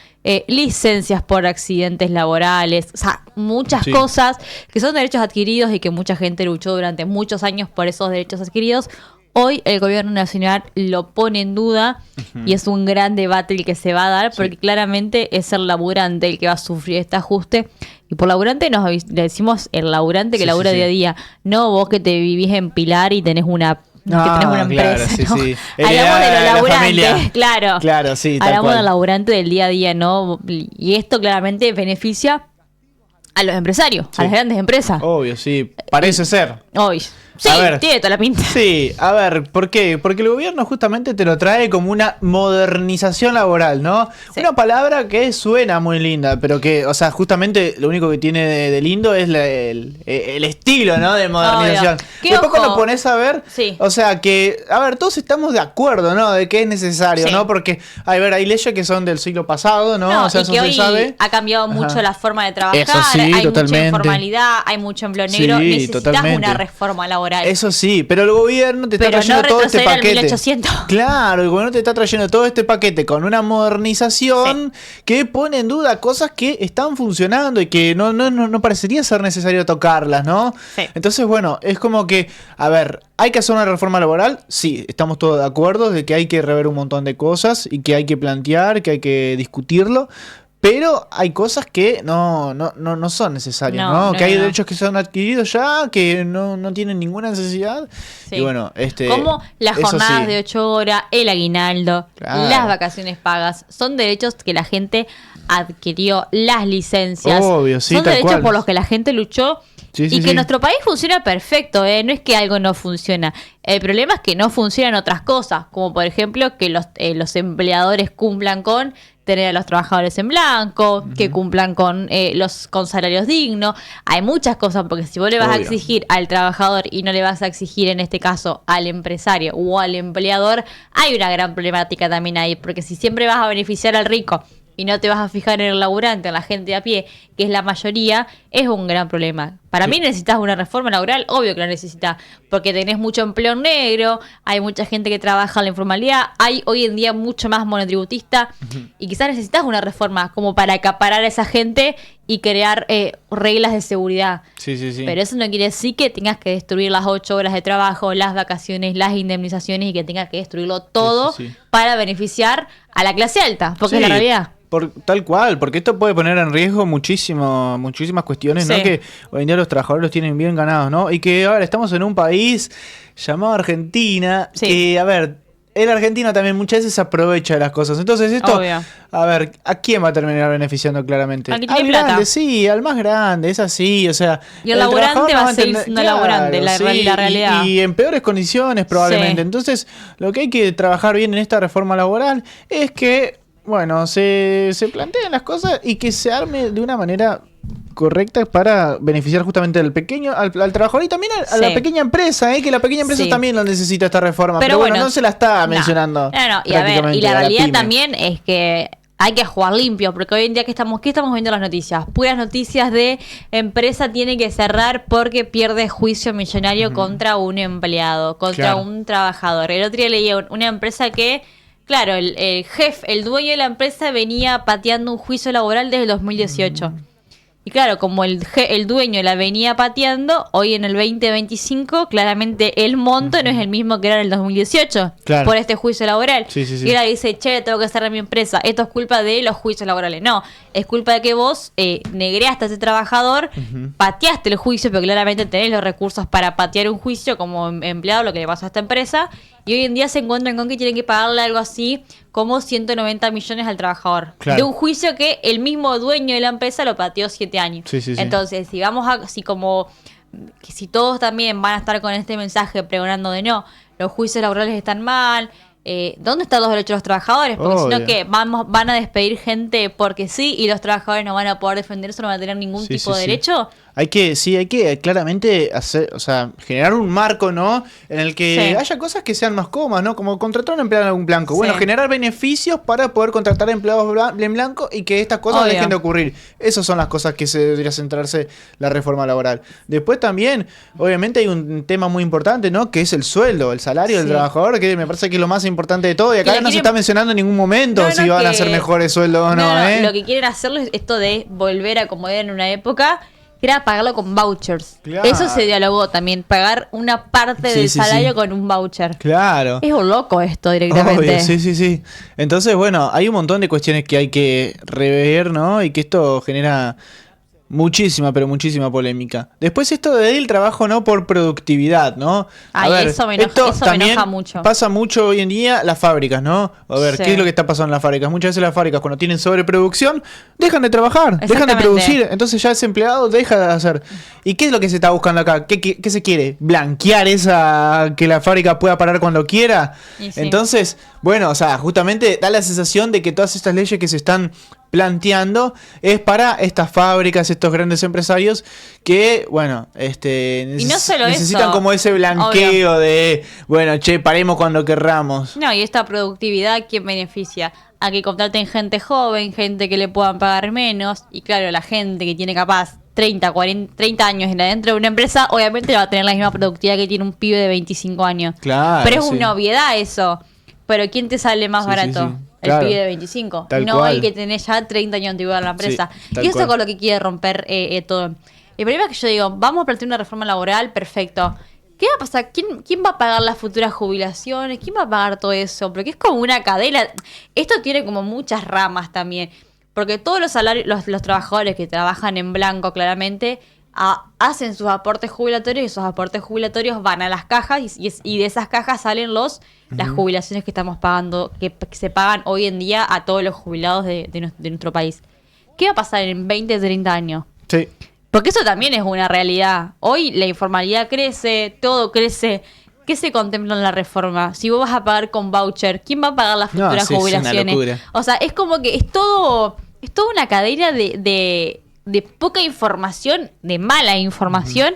licencias por accidentes laborales, o sea, muchas cosas que son derechos adquiridos y que mucha gente luchó durante muchos años por esos derechos adquiridos. Hoy el gobierno nacional lo pone en duda y es un gran debate el que se va a dar porque claramente es el laburante el que va a sufrir este ajuste. Y por laburante le decimos el laburante que labura día a día, no vos que te vivís en Pilar y tenés una empresa. Claro, sí, ¿no? sí. Hablamos de los laburantes, familia. Claro, sí, tal hablamos cual. del laburante del día a día, ¿no? Y esto claramente beneficia a los empresarios, a las grandes empresas. Obvio, sí. Parece ser. Hoy. Sí, A ver. tiene toda la pinta. Sí, a ver, ¿por qué? Porque el gobierno justamente te lo trae como una modernización laboral, ¿no? Sí. Una palabra que suena muy linda, pero que, o sea, justamente lo único que tiene de lindo es el estilo, ¿no? De modernización. Obvio. ¿Qué Después ojo? cuando pones a ver, Sí. o sea, que, a ver, todos estamos de acuerdo, ¿no? De que es necesario, Sí. ¿no? Porque, a ver, hay leyes que son del siglo pasado, ¿no? No, O sea, y eso que se hoy sabe. ha cambiado mucho Ajá. la forma de trabajar, Eso sí, hay totalmente. mucha informalidad, hay mucho empleo negro, Sí, necesitas totalmente. una reforma laboral. Eso sí, pero el gobierno te está Pero trayendo no todo este retroceder al paquete. 1800. Claro, el gobierno te está trayendo todo este paquete con una modernización que pone en duda cosas que están funcionando y que no parecería ser necesario tocarlas, ¿no? Sí. Entonces, bueno, es como que, a ver, ¿hay que hacer una reforma laboral? Sí, estamos todos de acuerdo de que hay que rever un montón de cosas y que hay que plantear, que hay que discutirlo. Pero hay cosas que no son necesarias, ¿no? Que hay derechos que se han adquirido ya, que no tienen ninguna necesidad. Sí. Y bueno, como las eso jornadas sí. de 8 horas, el aguinaldo, Claro. las vacaciones pagas, son derechos que la gente adquirió, las licencias. Obvio, sí, son tal derechos cual. por los que la gente luchó. Sí, Y sí, que sí. en nuestro país funciona perfecto, no es que algo no funciona. El problema es que no funcionan otras cosas, como por ejemplo que los empleadores cumplan con tener a los trabajadores en blanco, que cumplan con con salarios dignos. Hay muchas cosas, porque si vos le vas a Obvio. exigir al trabajador y no le vas a exigir en este caso al empresario o al empleador, hay una gran problemática también ahí, porque si siempre vas a beneficiar al rico y no te vas a fijar en el laburante, en la gente a pie, que es la mayoría, es un gran problema. Para mí necesitas una reforma laboral, obvio que la necesitas, porque tenés mucho empleo negro, hay mucha gente que trabaja en la informalidad, hay hoy en día mucho más monotributista, y quizás necesitas una reforma como para acaparar a esa gente y crear reglas de seguridad. Sí, sí, sí. Pero eso no quiere decir que tengas que destruir las 8 horas de trabajo, las vacaciones, las indemnizaciones y que tengas que destruirlo todo Sí, sí, sí. para beneficiar a la clase alta, porque es Sí, la realidad. Tal cual, porque esto puede poner en riesgo muchísimas cuestiones, ¿no? Sí. Que hoy en día los trabajadores los tienen bien ganados, ¿no? Y que ahora estamos en un país llamado Argentina, Sí. que, a ver, el argentino también muchas veces se aprovecha de las cosas. Entonces esto, Obvio. a ver, ¿a quién va a terminar beneficiando claramente? Al que tiene grande, plata. sí, al más grande, es así, o sea... Y el laburante trabajador no va a seguir entender- siendo laburante, la realidad. Y en peores condiciones probablemente. Sí. Entonces, lo que hay que trabajar bien en esta reforma laboral es que, bueno, se planteen las cosas y que se arme de una manera correcta para beneficiar justamente al pequeño, al trabajador y también a Sí. la pequeña empresa, que la pequeña empresa Sí. también lo necesita esta reforma. Pero Pero bueno, bueno, no se la está No. mencionando. No, y a ver, y prácticamente la a realidad pyme. también es que hay que jugar limpio, porque hoy en día ¿qué estamos viendo las noticias? Puras noticias de empresa tiene que cerrar porque pierde juicio millonario contra un empleado, contra Claro. un trabajador. El otro día leía una empresa que, claro, el jefe, el dueño de la empresa venía pateando un juicio laboral desde el 2018. Y claro, como el dueño la venía pateando, hoy en el 2025, claramente el monto no es el mismo que era en el 2018 Claro. por este juicio laboral. Sí, sí, sí. Y ahora dice, che, tengo que cerrar mi empresa. Esto es culpa de los juicios laborales. No, es culpa de que vos negreaste a ese trabajador, pateaste el juicio, pero claramente tenés los recursos para patear un juicio como empleado, lo que le pasó a esta empresa. Y hoy en día se encuentran con que tienen que pagarle algo así como 190 millones al trabajador. Claro. De un juicio que el mismo dueño de la empresa lo pateó 7 años. Sí, sí, sí. Entonces, si todos también van a estar con este mensaje pregonando de no, los juicios laborales están mal, ¿dónde están los derechos de los trabajadores? Porque si Obvio. no, ¿qué? Van a despedir gente porque sí y los trabajadores no van a poder defenderse, no van a tener ningún Sí, tipo sí, de sí. derecho. Hay que claramente hacer, o sea, generar un marco, ¿no? En el que Sí. haya cosas que sean más cómodas, ¿no? Como contratar a un empleado en algún blanco. Sí. Bueno, generar beneficios para poder contratar empleados en blanco y que estas cosas Obvio. dejen de ocurrir. Esas son las cosas que se debería centrarse la reforma laboral. Después también, obviamente hay un tema muy importante, ¿no? Que es el sueldo, el salario del Sí. trabajador, que me parece que es lo más importante de todo. Y acá Que no le se quieren- está mencionando en ningún momento No, si no, van a que- ser mejores sueldos o no, ¿eh? Lo que quieren hacerlo es esto de volver a como era en una época que era pagarlo con vouchers. Claro. Eso se dialogó también, pagar una parte Sí, del sí, salario sí. con un voucher. Claro. Es un loco esto directamente. Obvio, sí. Entonces, bueno, hay un montón de cuestiones que hay que rever, ¿no? Y que esto genera muchísima, pero muchísima polémica. Después esto del trabajo no por productividad, ¿no? Ay, eso me enoja mucho. Pasa mucho hoy en día las fábricas, ¿no? A ver, Sí. ¿qué es lo que está pasando en las fábricas? Muchas veces las fábricas cuando tienen sobreproducción dejan de trabajar, dejan de Exactamente. producir, entonces ya ese empleado deja de hacer. ¿Y qué es lo que se está buscando acá? ¿Qué se quiere? ¿Blanquear esa que la fábrica pueda parar cuando quiera? Y sí. Entonces, bueno, o sea, justamente da la sensación de que todas estas leyes que se están planteando es para estas fábricas, estos grandes empresarios que, bueno, Y no solo necesitan eso, como ese blanqueo obvio. de, bueno, che, paremos cuando querramos. No, y esta productividad, ¿quién beneficia? A que contraten gente joven, gente que le puedan pagar menos. Y claro, la gente que tiene capaz 30 años dentro de una empresa, obviamente va a tener la misma productividad que tiene un pibe de 25 años. Claro, Pero es sí. una obviedad eso. Pero ¿quién te sale más Sí, barato? sí, sí. El Claro. pibe de 25. Tal No cual. el que tenés ya 30 años de antigüedad en la empresa. Sí, tal y eso cual. es con lo que quiere romper todo. El problema es que yo digo, vamos a plantear una reforma laboral, perfecto. ¿Qué va a pasar? ¿Quién va a pagar las futuras jubilaciones? ¿Quién va a pagar todo eso? Porque es como una cadena. Esto tiene como muchas ramas también. Porque todos los salarios, los trabajadores que trabajan en blanco claramente hacen sus aportes jubilatorios y esos aportes jubilatorios van a las cajas y de esas cajas salen las jubilaciones que estamos pagando, que se pagan hoy en día a todos los jubilados de nuestro país. ¿Qué va a pasar en 20, 30 años? Sí. Porque eso también es una realidad. Hoy la informalidad crece, todo crece. ¿Qué se contempla en la reforma? Si vos vas a pagar con voucher, ¿quién va a pagar las futuras sí, es una jubilaciones? locura. O sea, es como que es toda una cadena de poca información, de mala información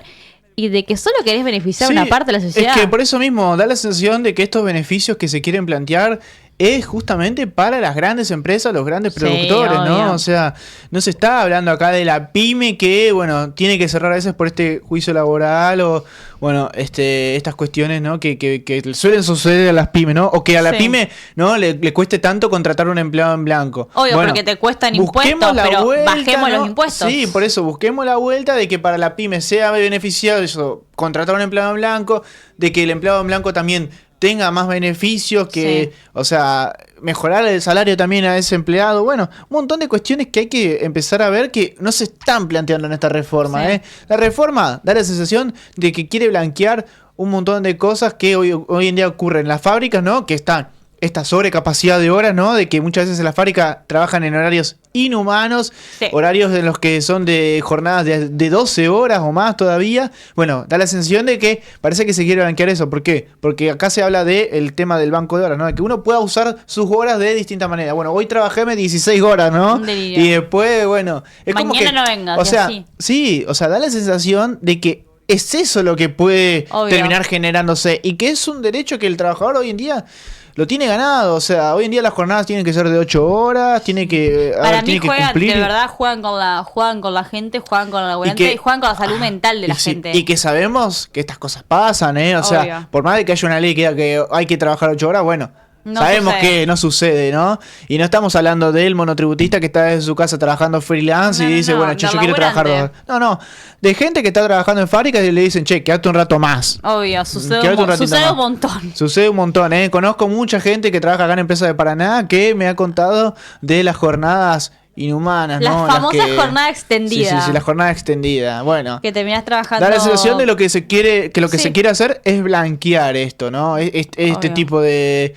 y de que solo querés beneficiar a una parte de la sociedad. Es que por eso mismo da la sensación de que estos beneficios que se quieren plantear es justamente para las grandes empresas, los grandes Sí, productores, ¿no? obvio. O sea, no se está hablando acá de la pyme que, bueno, tiene que cerrar a veces por este juicio laboral o, bueno, estas cuestiones, ¿no? Que suelen suceder a las pymes, ¿no? O que a la Sí. pyme, ¿no? Le cueste tanto contratar un empleado en blanco. Obvio, Bueno, porque te cuestan busquemos impuestos, la pero vuelta, bajemos ¿no? los impuestos. Sí, por eso busquemos la vuelta de que para la pyme sea beneficioso contratar un empleado en blanco, de que el empleado en blanco también tenga más beneficios, que, Sí. o sea, mejorar el salario también a ese empleado. Bueno, un montón de cuestiones que hay que empezar a ver que no se están planteando en esta reforma. Sí. La reforma da la sensación de que quiere blanquear un montón de cosas que hoy en día ocurren en las fábricas, ¿no? Que están esta sobrecapacidad de horas, ¿no? De que muchas veces en la fábrica trabajan en horarios inhumanos, Sí. horarios en los que son de jornadas de 12 horas o más todavía. Bueno, da la sensación de que parece que se quiere blanquear eso. ¿Por qué? Porque acá se habla del tema del banco de horas, ¿no? De que uno pueda usar sus horas de distinta manera. Bueno, hoy trabajé 16 horas, ¿no? Un delirio. Y después, bueno, es como Mañana que, no vengas, o y sea, así. sí, o sea, da la sensación de que es eso lo que puede Obvio. terminar generándose y que es un derecho que el trabajador hoy en día lo tiene ganado. O sea, hoy en día las jornadas tienen que ser de 8 horas, tiene que, Para mí tiene que juegan, cumplir. de verdad, juegan con la gente, juegan con el laburante y juegan con la salud mental de la Y sí, gente. y que sabemos que estas cosas pasan, ¿eh? O sea, Obvio. por más de que haya una ley que diga que hay que trabajar 8 horas, bueno, No sabemos sucede. que no sucede, ¿no? Y no estamos hablando del monotributista que está desde su casa trabajando freelance No, y no, dice, no, bueno, che, del yo quiero trabajar 2 laburante. horas. No, de gente que está trabajando en fábricas y le dicen, che, quédate un rato más. Obvio, sucede, Quédate un ratito sucede más. un montón. Sucede un montón, ¿eh? Conozco mucha gente que trabaja acá en empresas de Paraná que me ha contado de las jornadas inhumanas, Las ¿no? famosas que- jornada extendida. Sí, la jornada extendida. Bueno. Que terminás trabajando. Da la sensación de lo que se quiere, que lo que Sí. se quiere hacer es blanquear esto, ¿no? Este Obvio. tipo de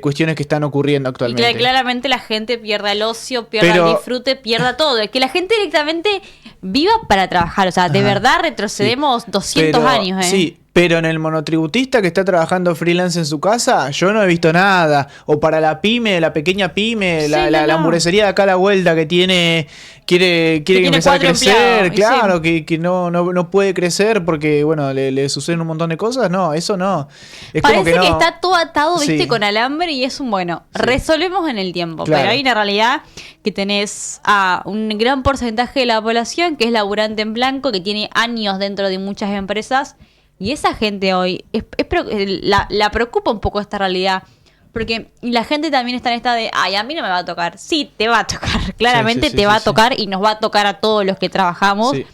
cuestiones que están ocurriendo Y actualmente. que claramente la gente pierda el ocio, pierda Pero- el disfrute, pierda todo. Es que la gente directamente viva para trabajar. O sea, de Ajá. verdad retrocedemos 200 Pero- años, ¿eh? Sí, pero en el monotributista que está trabajando freelance en su casa, yo no he visto nada. O para la pyme, la pequeña pyme, Sí, la no. hamburguesería de acá a la vuelta que quiere tiene empezar a 4 crecer, empleados, y claro, que no puede crecer porque, bueno, le suceden un montón de cosas. No, eso no. Es Parece como que, no. está todo atado, viste, Sí. con alambre y es un resolvemos en el tiempo. Claro. Pero hay una realidad que tenés a un gran porcentaje de la población que es laburante en blanco, que tiene años dentro de muchas empresas. Y esa gente hoy la preocupa un poco esta realidad. Porque la gente también está en esta de, ay, a mí no me va a tocar. Sí, te va a tocar. Claramente sí, te va a sí. tocar y nos va a tocar a todos los que trabajamos. Sí.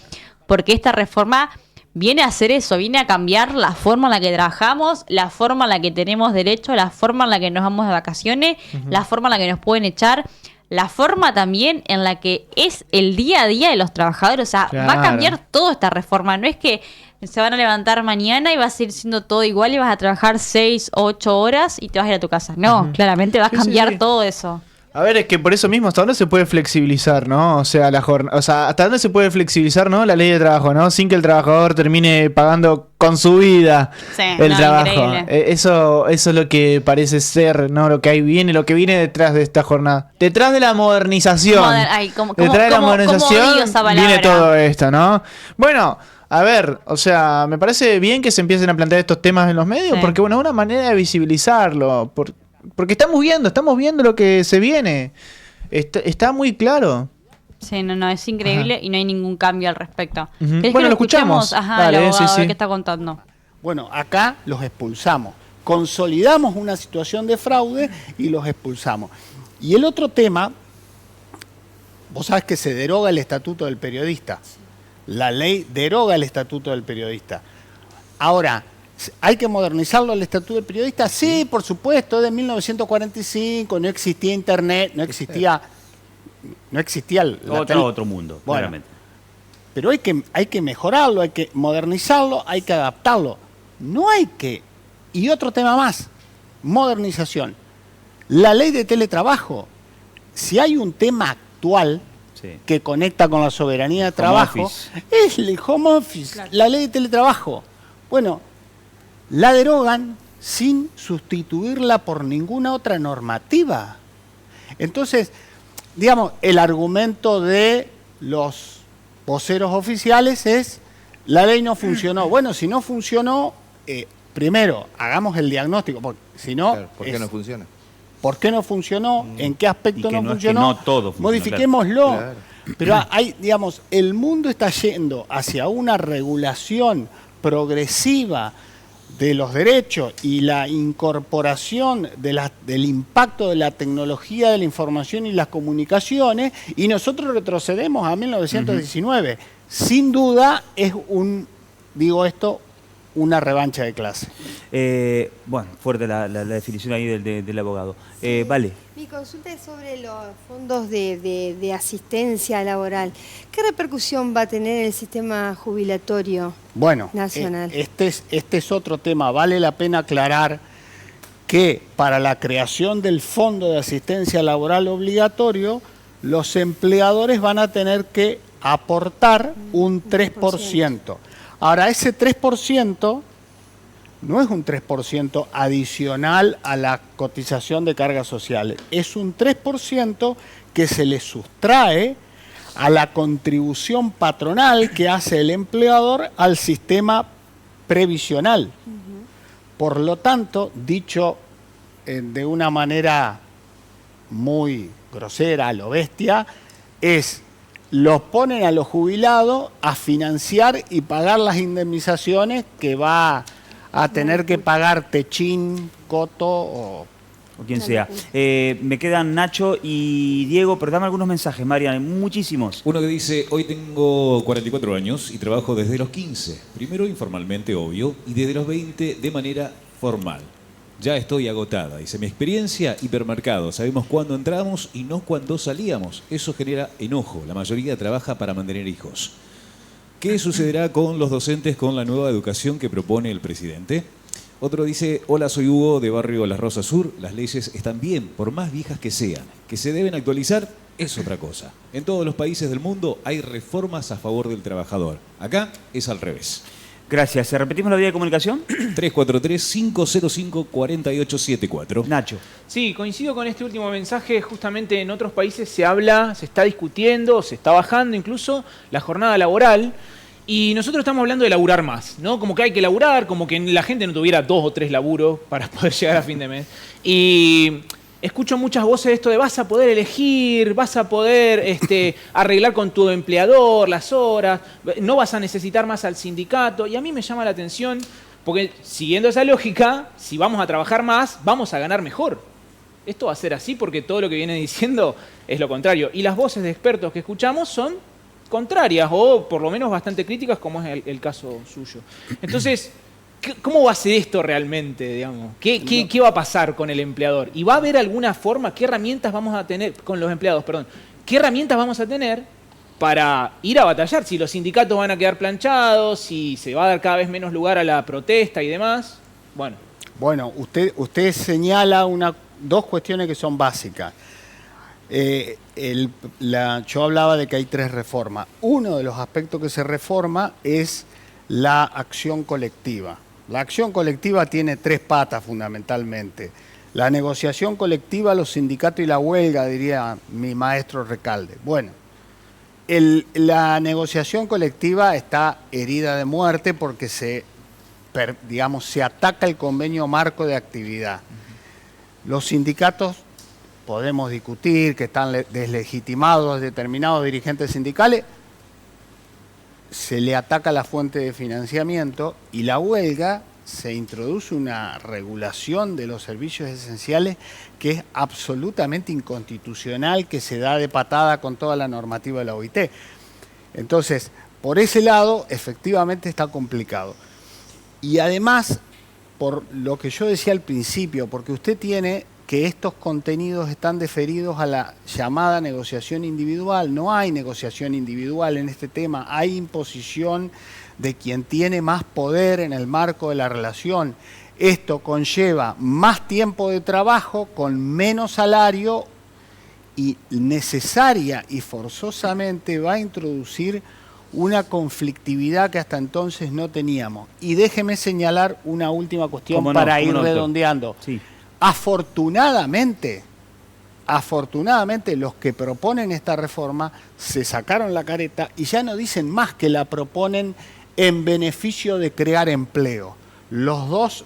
porque esta reforma viene a hacer eso, viene a cambiar la forma en la que trabajamos, la forma en la que tenemos derecho, la forma en la que nos vamos de vacaciones, la forma en la que nos pueden echar, la forma también en la que es el día a día de los trabajadores. O sea, va a cambiar toda esta reforma. No es que se van a levantar mañana y va a seguir siendo todo igual y vas a trabajar 6 o 8 horas y te vas a ir a tu casa. No, claramente va a cambiar todo eso. A ver, es que por eso mismo, ¿hasta dónde se puede flexibilizar, no? O sea, ¿hasta dónde se puede flexibilizar, no? La ley de trabajo, ¿no? Sin que el trabajador termine pagando con su vida el trabajo. Eso es lo que parece ser, ¿no? Lo que viene detrás de esta jornada. Detrás de la modernización. Detrás de la modernización viene todo esto, ¿no? Bueno, a ver, o sea, me parece bien que se empiecen a plantear estos temas en los medios, porque bueno, es una manera de visibilizarlo, porque estamos viendo lo que se viene. Está muy claro. Sí, no, es increíble y no hay ningún cambio al respecto. Bueno, lo escuchamos. Dale, el abogado, a ver qué está contando. Bueno, acá los expulsamos. Consolidamos una situación de fraude y los expulsamos. Y el otro tema, vos sabés que se deroga el Estatuto del Periodista. La ley deroga el Estatuto del Periodista. Ahora, ¿hay que modernizarlo el Estatuto del Periodista? Sí, por supuesto, es de 1945, no existía Internet, no existía otro mundo, bueno, claramente. Pero hay que mejorarlo, hay que modernizarlo, hay que adaptarlo. Y otro tema más, modernización. La ley de teletrabajo, si hay un tema actual que conecta con la soberanía de trabajo, es el home office, claro. La ley de teletrabajo. Bueno, la derogan sin sustituirla por ninguna otra normativa. Entonces, digamos, el argumento de los voceros oficiales es: la ley no funcionó. Bueno, si no funcionó, primero hagamos el diagnóstico, porque si no... Claro, ¿por qué no funciona? ¿Por qué no funcionó? ¿En qué aspecto no funcionó? Es que no todo funciona, modifiquémoslo. Claro. Pero digamos, el mundo está yendo hacia una regulación progresiva de los derechos y la incorporación del impacto de la tecnología de la información y las comunicaciones, y nosotros retrocedemos a 1919. Sin duda es una revancha de clase. Bueno, fuerte la definición ahí del abogado. Vale. Mi consulta es sobre los fondos de asistencia laboral. ¿Qué repercusión va a tener el sistema jubilatorio nacional? Este es otro tema. Vale la pena aclarar que para la creación del fondo de asistencia laboral obligatorio, los empleadores van a tener que aportar un 3%. Ahora, ese 3% no es un 3% adicional a la cotización de cargas sociales, es un 3% que se le sustrae a la contribución patronal que hace el empleador al sistema previsional. Por lo tanto, dicho de una manera muy grosera, a lo bestia, los ponen a los jubilados a financiar y pagar las indemnizaciones que va a tener que pagar Techín, Coto o quien sea. Me quedan Nacho y Diego, pero dame algunos mensajes, Marian, muchísimos. Uno que dice: hoy tengo 44 años y trabajo desde los 15. Primero informalmente, obvio, y desde los 20 de manera formal. Ya estoy agotada. Dice: mi experiencia, hipermercado. Sabemos cuándo entramos y no cuándo salíamos. Eso genera enojo. La mayoría trabaja para mantener hijos. ¿Qué sucederá con los docentes con la nueva educación que propone el presidente? Otro dice: hola, soy Hugo de Barrio Las Rosas Sur. Las leyes están bien, por más viejas que sean. Que se deben actualizar es otra cosa. En todos los países del mundo hay reformas a favor del trabajador. Acá es al revés. Gracias. ¿Repetimos la vía de comunicación? 343-505-4874. Nacho. Sí, coincido con este último mensaje. Justamente en otros países se está discutiendo, se está bajando incluso la jornada laboral. Y nosotros estamos hablando de laburar más, ¿no? Como que hay que laburar, como que la gente no tuviera 2 o 3 laburos para poder llegar a fin de mes. Y escucho muchas voces de esto de: vas a poder elegir, vas a poder arreglar con tu empleador las horas, no vas a necesitar más al sindicato. Y a mí me llama la atención porque, siguiendo esa lógica, si vamos a trabajar más, vamos a ganar mejor. Esto va a ser así porque todo lo que viene diciendo es lo contrario. Y las voces de expertos que escuchamos son contrarias o por lo menos bastante críticas, como es el caso suyo. Entonces, ¿cómo va a ser esto realmente, digamos? ¿Qué va a pasar con el empleador? ¿Y va a haber alguna forma? ¿Qué herramientas vamos a tener con los empleados? Perdón. ¿Qué herramientas vamos a tener para ir a batallar? Si los sindicatos van a quedar planchados, si se va a dar cada vez menos lugar a la protesta y demás. Bueno, usted señala dos cuestiones que son básicas. Yo hablaba de que hay 3 reformas. Uno de los aspectos que se reforma es la acción colectiva. La acción colectiva tiene 3 patas fundamentalmente. La negociación colectiva, los sindicatos y la huelga, diría mi maestro Recalde. Bueno, la negociación colectiva está herida de muerte porque se ataca el convenio marco de actividad. Los sindicatos, podemos discutir que están deslegitimados determinados dirigentes sindicales, se le ataca la fuente de financiamiento y la huelga se introduce una regulación de los servicios esenciales que es absolutamente inconstitucional, que se da de patada con toda la normativa de la OIT. Entonces, por ese lado, efectivamente está complicado. Y además, por lo que yo decía al principio, porque usted tiene que estos contenidos están deferidos a la llamada negociación individual. No hay negociación individual en este tema, hay imposición de quien tiene más poder en el marco de la relación. Esto conlleva más tiempo de trabajo con menos salario y necesaria y forzosamente va a introducir una conflictividad que hasta entonces no teníamos. Y déjeme señalar una última cuestión para ir redondeando. Sí. Afortunadamente, los que proponen esta reforma se sacaron la careta y ya no dicen más que la proponen en beneficio de crear empleo. Los 2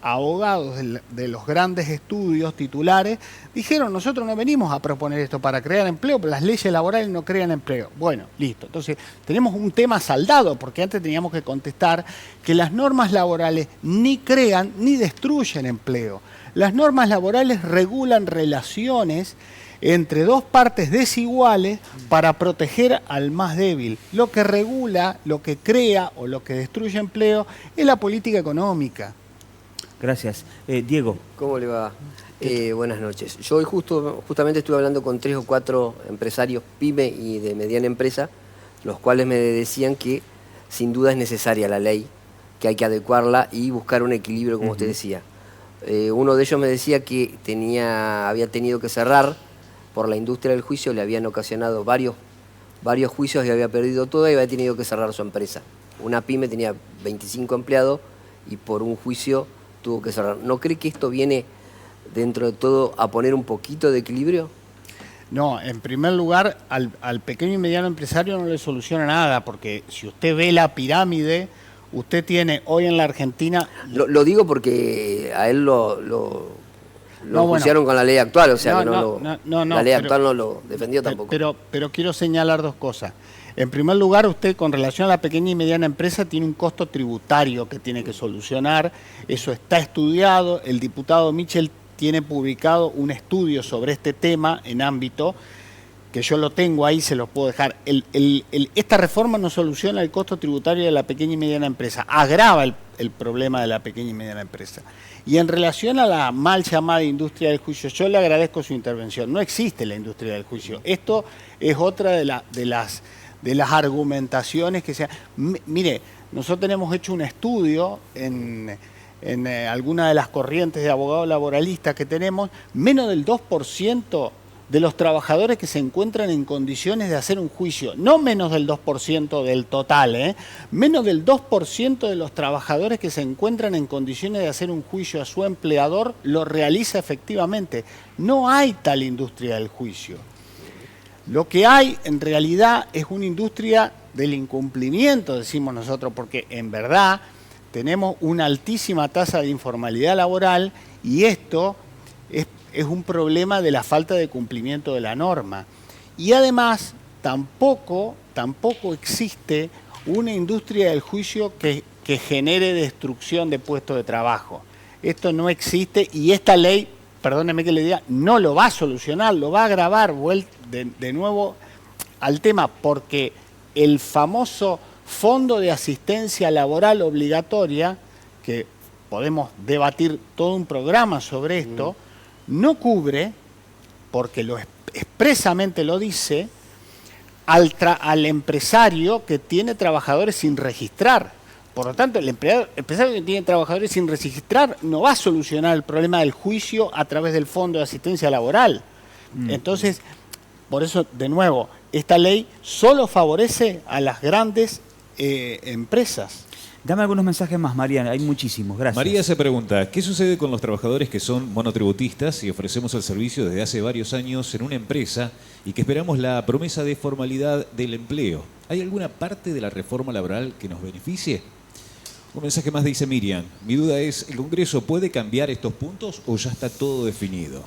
abogados de los grandes estudios titulares dijeron: nosotros no venimos a proponer esto para crear empleo, pero las leyes laborales no crean empleo. Bueno, listo. Entonces tenemos un tema saldado, porque antes teníamos que contestar que las normas laborales ni crean ni destruyen empleo. Las normas laborales regulan relaciones entre 2 partes desiguales para proteger al más débil. Lo que regula, lo que crea o lo que destruye empleo es la política económica. Gracias. Diego. ¿Cómo le va? Buenas noches. Yo hoy justamente estuve hablando con 3 o 4 empresarios pyme y de mediana empresa, los cuales me decían que sin duda es necesaria la ley, que hay que adecuarla y buscar un equilibrio, como usted decía. Uno de ellos me decía que había tenido que cerrar por la industria del juicio, le habían ocasionado varios juicios y había perdido todo y había tenido que cerrar su empresa. Una pyme tenía 25 empleados y por un juicio tuvo que cerrar. ¿No cree que esto viene, dentro de todo, a poner un poquito de equilibrio? No, en primer lugar, al pequeño y mediano empresario no le soluciona nada, porque si usted ve la pirámide, usted tiene hoy en la Argentina... Lo digo porque a él lo juiciaron con la ley actual, o sea la ley actual no lo defendió tampoco. Pero quiero señalar 2 cosas. En primer lugar, usted con relación a la pequeña y mediana empresa tiene un costo tributario que tiene que solucionar. Eso está estudiado. El diputado Michel tiene publicado un estudio sobre este tema en ámbito, que yo lo tengo ahí, se los puedo dejar. Esta reforma no soluciona el costo tributario de la pequeña y mediana empresa, agrava el problema de la pequeña y mediana empresa. Y en relación a la mal llamada industria del juicio, yo le agradezco su intervención. No existe la industria del juicio. Esto es otra de las argumentaciones que mire, nosotros tenemos hecho un estudio en alguna de las corrientes de abogados laboralistas que tenemos, menos del 2% de los trabajadores que se encuentran en condiciones de hacer un juicio, no menos del 2% del total, menos del 2% de los trabajadores que se encuentran en condiciones de hacer un juicio a su empleador lo realiza efectivamente. No hay tal industria del juicio. Lo que hay en realidad es una industria del incumplimiento, decimos nosotros, porque en verdad tenemos una altísima tasa de informalidad laboral y esto es un problema de la falta de cumplimiento de la norma. Y además tampoco existe una industria del juicio que genere destrucción de puestos de trabajo. Esto no existe y esta ley, perdóneme que le diga, no lo va a solucionar, lo va a agravar. De nuevo, al tema porque el famoso Fondo de Asistencia Laboral Obligatoria, que podemos debatir todo un programa sobre esto, no cubre, porque expresamente lo dice, al empresario que tiene trabajadores sin registrar. Por lo tanto, el empresario que tiene trabajadores sin registrar no va a solucionar el problema del juicio a través del Fondo de Asistencia Laboral. Entonces, por eso, de nuevo, esta ley solo favorece a las grandes empresas. Dame algunos mensajes más, Mariana. Hay muchísimos. Gracias. María se pregunta, ¿qué sucede con los trabajadores que son monotributistas y ofrecemos el servicio desde hace varios años en una empresa y que esperamos la promesa de formalidad del empleo? ¿Hay alguna parte de la reforma laboral que nos beneficie? Un mensaje más dice Miriam. Mi duda es, ¿el Congreso puede cambiar estos puntos o ya está todo definido?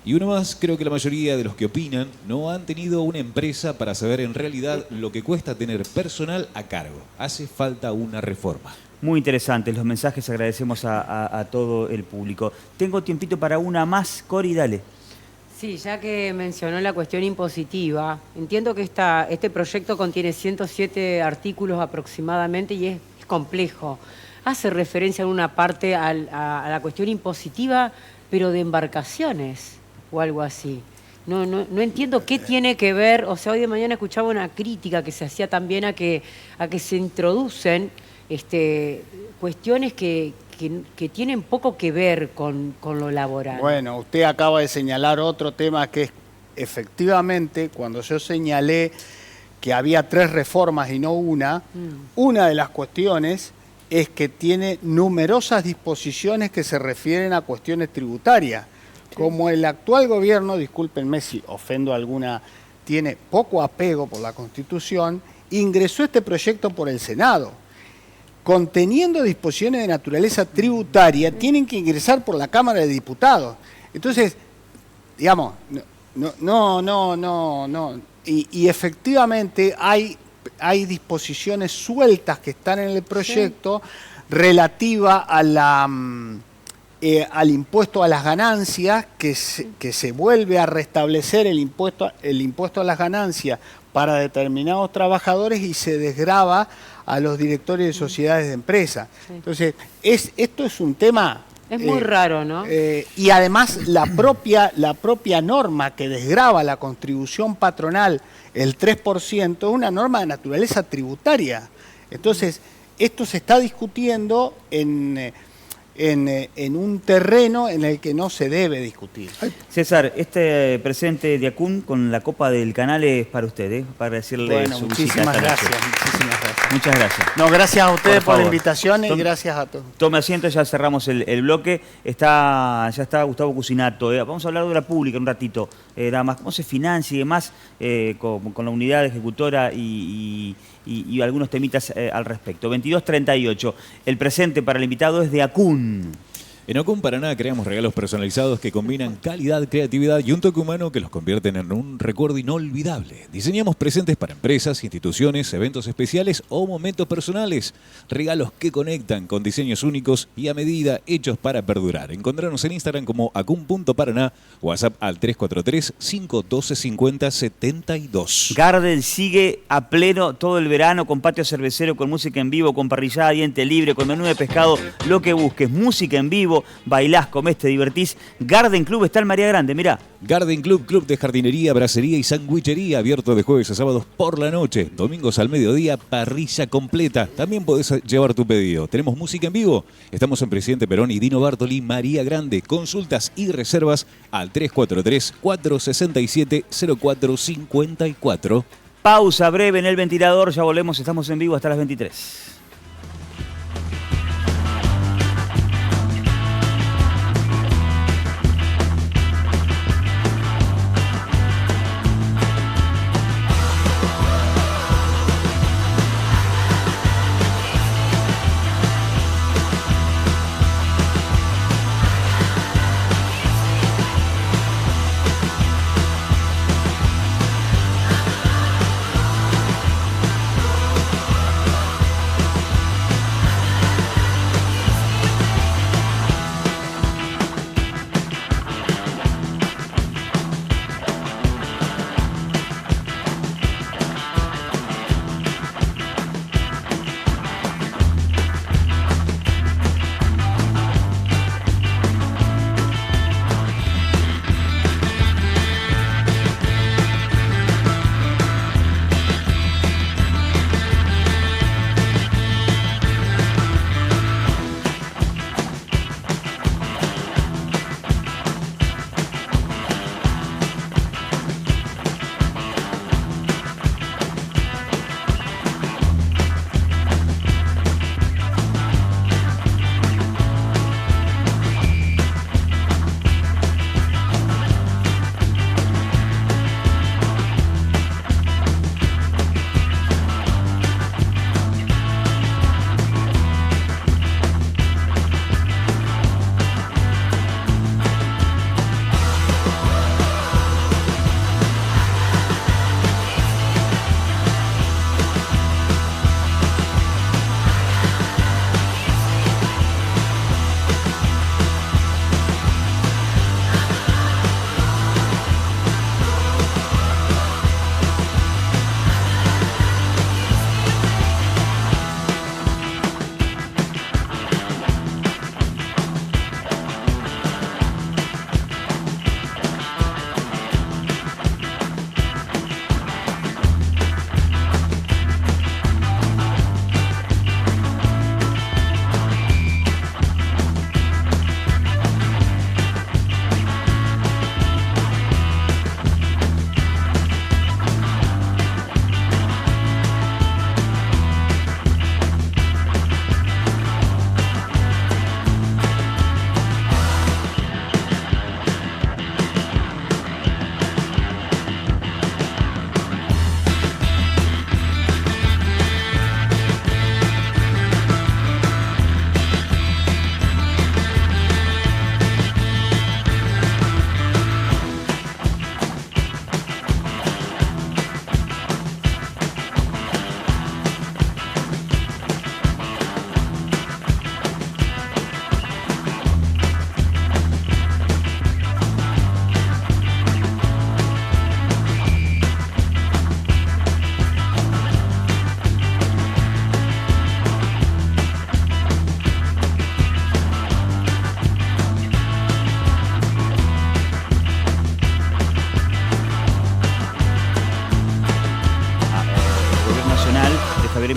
Y uno más, creo que la mayoría de los que opinan no han tenido una empresa para saber en realidad lo que cuesta tener personal a cargo. Hace falta una reforma. Muy interesantes los mensajes, agradecemos a todo el público. Tengo tiempito para una más, Cori, dale. Sí, ya que mencionó la cuestión impositiva, entiendo que este proyecto contiene 107 artículos aproximadamente y es complejo. Hace referencia en una parte a la cuestión impositiva, pero de embarcaciones o algo así. No entiendo qué tiene que ver, o sea, hoy de mañana escuchaba una crítica que se hacía también a que se introducen cuestiones que tienen poco que ver con lo laboral. Bueno, usted acaba de señalar otro tema que es, efectivamente, cuando yo señalé que había 3 reformas y no una de las cuestiones es que tiene numerosas disposiciones que se refieren a cuestiones tributarias. Como el actual gobierno, discúlpenme si ofendo a alguna, tiene poco apego por la Constitución, ingresó este proyecto por el Senado. Conteniendo disposiciones de naturaleza tributaria, tienen que ingresar por la Cámara de Diputados. Entonces, digamos, no. Y efectivamente hay disposiciones sueltas que están en el proyecto relativa a al impuesto a las ganancias, que se vuelve a restablecer el impuesto a las ganancias para determinados trabajadores y se desgrava a los directores de sociedades de empresas. Sí. Entonces, esto es un tema... Es muy raro, ¿no? Y además la propia norma que desgrava la contribución patronal, el 3%, es una norma de naturaleza tributaria. Entonces, esto se está discutiendo en un terreno en el que no se debe discutir. César, este presente de Acun con la Copa del Canal es para usted, para decirle su muchísimas visita. Gracias. Muchas gracias. No, gracias a ustedes por la invitación y gracias a todos. Tome asiento, ya cerramos el bloque. Ya está Gustavo Cucinato. Vamos a hablar de obra pública un ratito. Nada más, cómo se financia y demás con la unidad ejecutora y algunos temitas al respecto. 22:38. El presente para el invitado es de Acun. En Acun Paraná creamos regalos personalizados que combinan calidad, creatividad y un toque humano que los convierten en un recuerdo inolvidable. Diseñamos presentes para empresas, instituciones, eventos especiales o momentos personales. Regalos que conectan con diseños únicos y a medida hechos para perdurar. Encontrarnos en Instagram como acun.paraná, WhatsApp al 343-512-5072. Gardel sigue a pleno todo el verano con patio cervecero, con música en vivo, con parrillada, diente libre, con menú de pescado, lo que busques. Música en vivo, bailás, comés, te divertís. Garden Club está en María Grande, mirá. Garden Club, club de jardinería, bracería y sandwichería, abierto de jueves a sábados por la noche. Domingos al mediodía, parrilla completa. También podés llevar tu pedido. Tenemos música en vivo. Estamos en Presidente Perón y Dino Bartoli, María Grande. Consultas y reservas al 343-467-0454. Pausa breve en el ventilador, ya volvemos, estamos en vivo hasta las 23.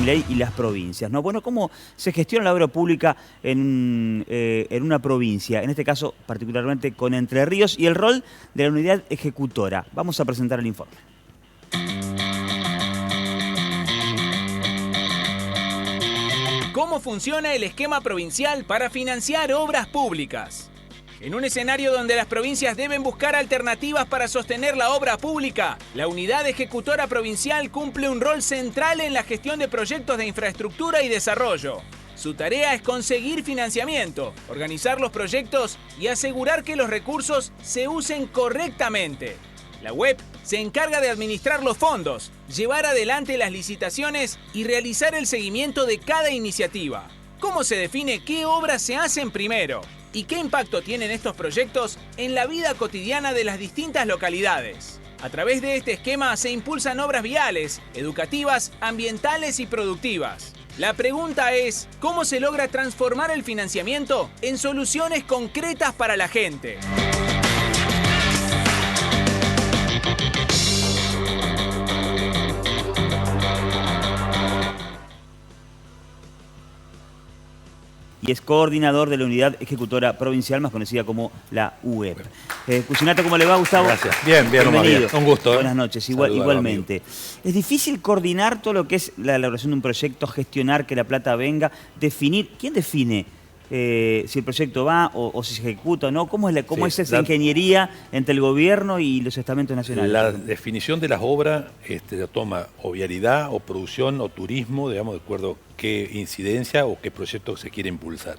Milei y las provincias, ¿no? Bueno, ¿cómo se gestiona la obra pública en una provincia? En este caso, particularmente con Entre Ríos, y el rol de la unidad ejecutora. Vamos a presentar el informe. ¿Cómo funciona el esquema provincial para financiar obras públicas? En un escenario donde las provincias deben buscar alternativas para sostener la obra pública, la unidad ejecutora provincial cumple un rol central en la gestión de proyectos de infraestructura y desarrollo. Su tarea es conseguir financiamiento, organizar los proyectos y asegurar que los recursos se usen correctamente. La web se encarga de administrar los fondos, llevar adelante las licitaciones y realizar el seguimiento de cada iniciativa. ¿Cómo se define qué obras se hacen primero? ¿Y qué impacto tienen estos proyectos en la vida cotidiana de las distintas localidades? A través de este esquema se impulsan obras viales, educativas, ambientales y productivas. La pregunta es, ¿cómo se logra transformar el financiamiento en soluciones concretas para la gente? Y es coordinador de la Unidad Ejecutora Provincial, más conocida como la UEP. Cucinato, ¿cómo le va, Gustavo? Gracias. Bien, Bienvenido. Un gusto. Buenas noches, igualmente. Es difícil coordinar todo lo que es la elaboración de un proyecto, gestionar que la plata venga, definir. ¿Quién define si el proyecto va o si se ejecuta o no? ¿Cómo es esa ingeniería entre el gobierno y los estamentos nacionales? La definición de las obras la toma o vialidad, o producción, o turismo, digamos, de acuerdo a qué incidencia o qué proyecto se quiere impulsar.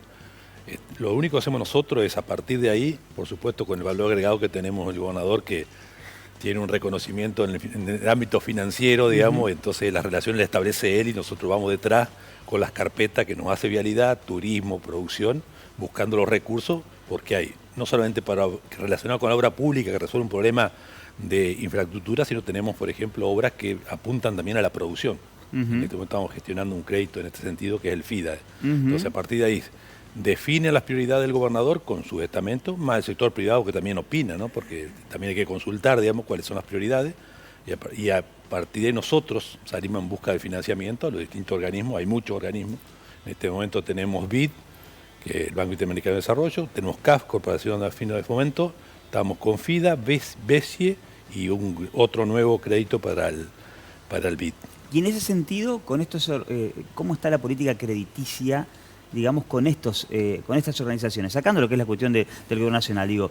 Lo único que hacemos nosotros es, a partir de ahí, por supuesto con el valor agregado que tenemos el gobernador, que tiene un reconocimiento en el ámbito financiero, digamos, entonces las relaciones las establece él y nosotros vamos detrás con las carpetas que nos hace vialidad, turismo, producción, buscando los recursos, porque hay, no solamente relacionado con la obra pública que resuelve un problema de infraestructura, sino tenemos, por ejemplo, obras que apuntan también a la producción. En este momento estamos gestionando un crédito en este sentido, que es el FIDA. Entonces, a partir de ahí, define las prioridades del gobernador con su estamento, más el sector privado que también opina, ¿no? Porque también hay que consultar, digamos, cuáles son las prioridades, y a partir de ahí nosotros salimos en busca de financiamiento a los distintos organismos. Hay muchos organismos. En este momento tenemos BID, que es el Banco Interamericano de Desarrollo, tenemos CAF, Corporación de Afines de Fomento, estamos con FIDA, BESIE y otro nuevo crédito para el BID. Y en ese sentido, con estos, ¿cómo está la política crediticia, digamos, con estas organizaciones? Sacando lo que es la cuestión del gobierno nacional, digo,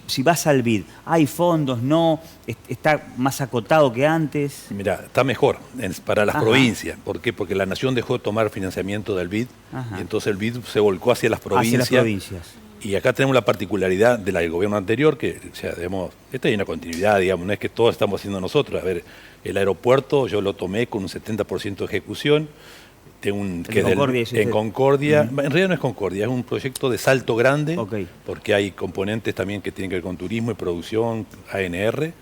si vas al BID, ¿hay fondos? ¿No? ¿Está más acotado que antes? Mira, está mejor para las provincias. ¿Por qué? Porque la nación dejó de tomar financiamiento del BID, y entonces el BID se volcó hacia las provincias. Y acá tenemos la particularidad del gobierno anterior, que, o sea, digamos, esta hay una continuidad, digamos, no es que todo estamos haciendo nosotros. A ver, el aeropuerto yo lo tomé con un 70% de ejecución. En Concordia, en realidad no es Concordia, es un proyecto de salto grande, porque hay componentes también que tienen que ver con turismo y producción, ANR,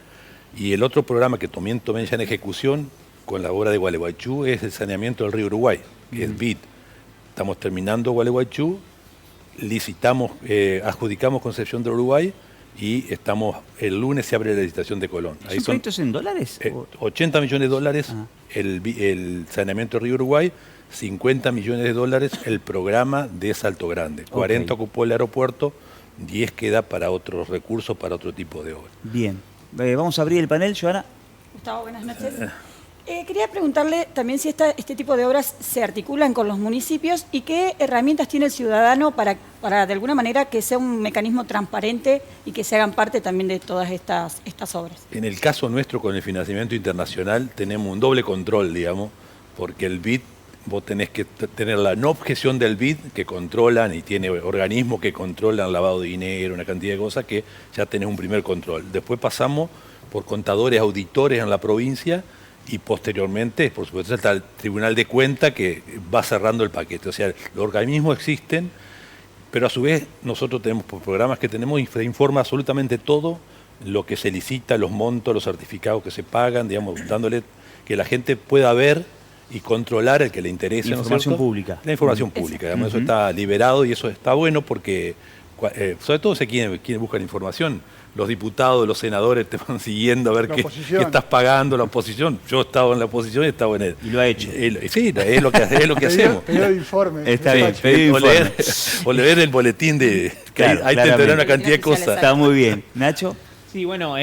y el otro programa que también tomé ya en ejecución con la obra de Gualeguaychú es el saneamiento del río Uruguay, que es BID. Estamos terminando Gualeguaychú, licitamos, adjudicamos Concepción del Uruguay, y el lunes se abre la licitación de Colón. ¿Son proyectos en dólares? 80 millones de dólares el saneamiento del río Uruguay, 50 millones de dólares el programa de Salto Grande. 40 ocupó el aeropuerto, 10 queda para otros recursos, para otro tipo de obras. Bien. Vamos a abrir el panel, Joana. Gustavo, buenas noches. Quería preguntarle también si este tipo de obras se articulan con los municipios y qué herramientas tiene el ciudadano para de alguna manera que sea un mecanismo transparente y que se hagan parte también de todas estas obras. En el caso nuestro con el financiamiento internacional tenemos un doble control, digamos, porque el BID, vos tenés que tener la no objeción del BID, que controlan y tiene organismos que controlan lavado de dinero, una cantidad de cosas que ya tenés un primer control. Después pasamos por contadores, auditores en la provincia, y posteriormente, por supuesto, está el Tribunal de Cuentas que va cerrando el paquete. O sea, los organismos existen, pero a su vez nosotros tenemos, por programas que tenemos, se informa absolutamente todo lo que se licita, los montos, los certificados que se pagan, digamos, dándole que la gente pueda ver y controlar el que le interese. La información pública. La información pública, digamos, eso está liberado y eso está bueno porque, sobre todo quienes buscan información, los diputados, los senadores te van siguiendo a ver qué estás pagando, la oposición. Yo he estado en la oposición y he estado en él. Y lo ha hecho. Sí, es lo que hacemos. Pedido de informe. Está bien, pedido de informe. O leer el boletín de... Que Claro, ahí te enterará una cantidad de cosas. Está muy bien. Nacho. Sí, bueno,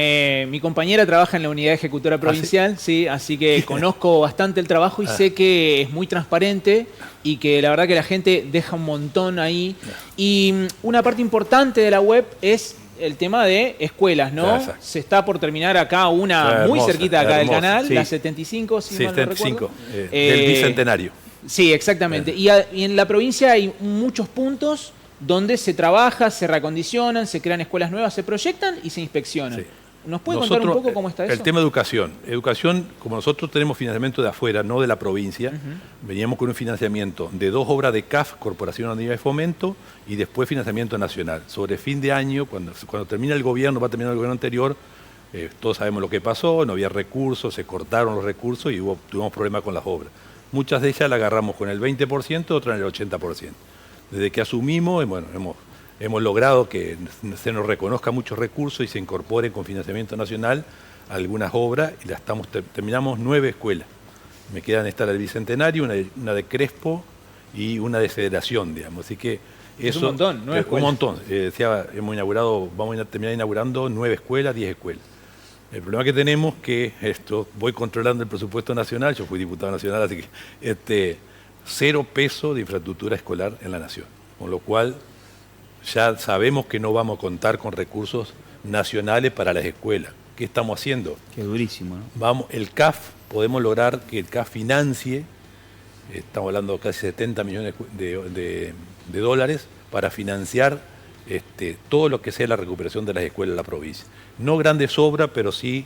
mi compañera trabaja en la unidad ejecutora provincial, sí, así que conozco bastante el trabajo y sé que es muy transparente y que la verdad que la gente deja un montón ahí. Y una parte importante de la web es el tema de escuelas, ¿no? Exacto. Se está por terminar acá una muy cerquita acá del canal, sí. la 75, si mal no 75, recuerdo. del Bicentenario. Sí, exactamente. Y en la provincia hay muchos puntos donde se trabaja, se reacondicionan, se crean escuelas nuevas, se proyectan y se inspeccionan. Sí. ¿Nos puede contar un poco cómo está eso? El tema de educación. Educación, como nosotros tenemos financiamiento de afuera, no de la provincia, veníamos con un financiamiento de 2 obras de CAF, Corporación Unidad de Fomento, y después financiamiento nacional. Sobre fin de año, cuando termina el gobierno, va a terminar el gobierno anterior, todos sabemos lo que pasó, no había recursos, se cortaron los recursos y tuvimos problemas con las obras. Muchas de ellas las agarramos con el 20%, otras en el 80%. Desde que asumimos, bueno, hemos logrado que se nos reconozca muchos recursos y se incorporen con financiamiento nacional algunas obras y terminamos 9 escuelas. Me quedan esta del Bicentenario, una de Crespo y una de Federación, digamos. Así que eso... Es un montón, 9 escuelas. Un montón. Vamos a terminar inaugurando 9 escuelas, 10 escuelas. El problema que tenemos es que voy controlando el presupuesto nacional, yo fui diputado nacional, así que 0 pesos de infraestructura escolar en la nación, con lo cual ya sabemos que no vamos a contar con recursos nacionales para las escuelas. ¿Qué estamos haciendo? Qué durísimo, ¿no? El CAF, podemos lograr que el CAF financie, estamos hablando de casi 70 millones de dólares, para financiar todo lo que sea la recuperación de las escuelas de la provincia. No grandes obras, pero sí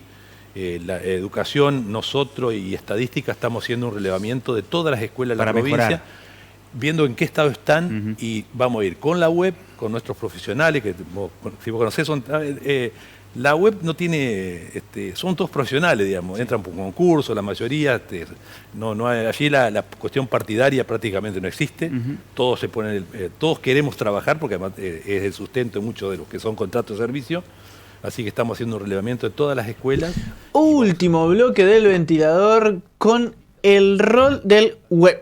la educación, nosotros y estadística estamos haciendo un relevamiento de todas las escuelas de la provincia, mejorar, viendo en qué estado están y vamos a ir con la web, con nuestros profesionales, que si vos conocés, la web no tiene, son todos profesionales, digamos, entran por concurso, la mayoría, no hay, allí la cuestión partidaria prácticamente no existe, todos se ponen, todos queremos trabajar porque además es el sustento de muchos de los que son contratos de servicio. Así que estamos haciendo un relevamiento de todas las escuelas. Último bloque del ventilador con el rol del web.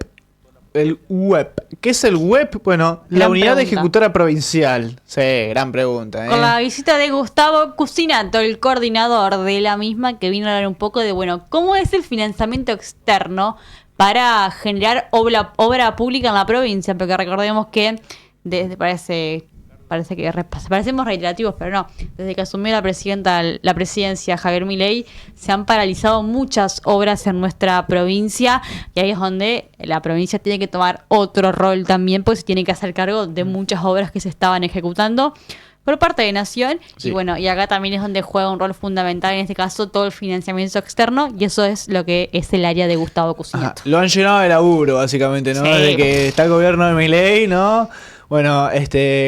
El web. ¿Qué es el web? Bueno, la unidad ejecutora provincial. Sí, gran pregunta. Con la visita de Gustavo Cucinato, el coordinador de la misma, que vino a hablar un poco de, cómo es el financiamiento externo para generar obra pública en la provincia. Porque recordemos que parece que parecemos reiterativos, pero no. Desde que asumió la presidencia Javier Milei, se han paralizado muchas obras en nuestra provincia y ahí es donde la provincia tiene que tomar otro rol también, pues se tiene que hacer cargo de muchas obras que se estaban ejecutando por parte de Nación. Sí. Y acá también es donde juega un rol fundamental, en este caso, todo el financiamiento externo, y eso es lo que es el área de Gustavo Cucinato. Lo han llenado de laburo, básicamente, ¿no? Sí. Desde que está el gobierno de Milei, ¿no? Bueno,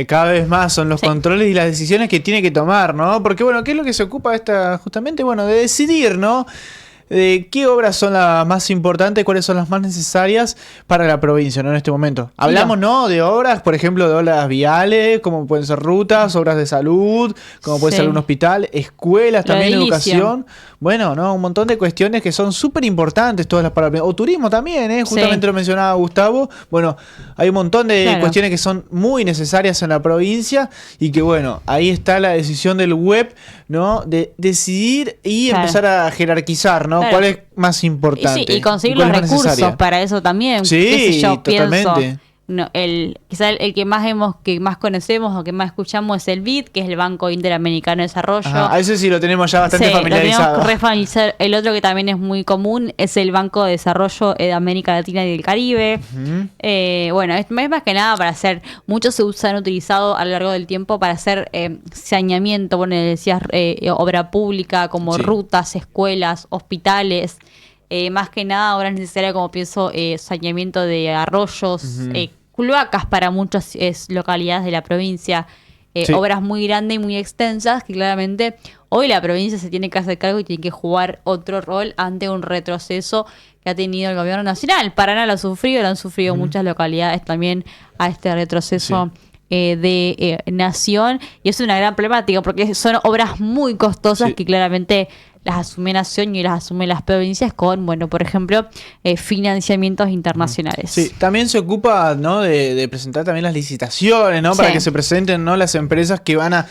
cada vez más son los controles y las decisiones que tiene que tomar, ¿no? Porque, ¿qué es lo que se ocupa justamente? De decidir, ¿no? De qué obras son las más importantes, cuáles son las más necesarias para la provincia, ¿no? En este momento. Hablamos, ¿no? De obras, por ejemplo, de obras viales, como pueden ser rutas, obras de salud, como puede ser un hospital, escuelas, también educación. ¿No? Un montón de cuestiones que son súper importantes todas las para la provincia. O turismo también, justamente lo mencionaba Gustavo. Hay un montón de cuestiones que son muy necesarias en la provincia y que, ahí está la decisión del web, ¿no? De decidir y empezar a jerarquizar, ¿no? ¿Cuál es más importante? Y conseguir los recursos para eso también. Sí, totalmente. Quizá el que más conocemos o que más escuchamos es el BID, que es el Banco Interamericano de Desarrollo. A ese sí lo tenemos ya bastante familiarizado. Lo tenemos el otro que también es muy común es el Banco de Desarrollo de América Latina y del Caribe. Es más que nada para hacer, muchos se han utilizado a lo largo del tiempo para hacer saneamiento, decías obra pública como rutas, escuelas, hospitales. Más que nada ahora es necesario, como pienso, saneamiento de arroyos, cloacas para muchas localidades de la provincia, obras muy grandes y muy extensas que claramente hoy la provincia se tiene que hacer cargo y tiene que jugar otro rol ante un retroceso que ha tenido el gobierno nacional. Paraná lo han sufrido muchas localidades también a este retroceso de Nación, y es una gran problemática porque son obras muy costosas que claramente las asume Nación y las asume las provincias con, bueno, por ejemplo, financiamientos internacionales. Sí, también se ocupa, ¿no?, de presentar también las licitaciones, ¿no?, para que se presenten, ¿no?, las empresas que van a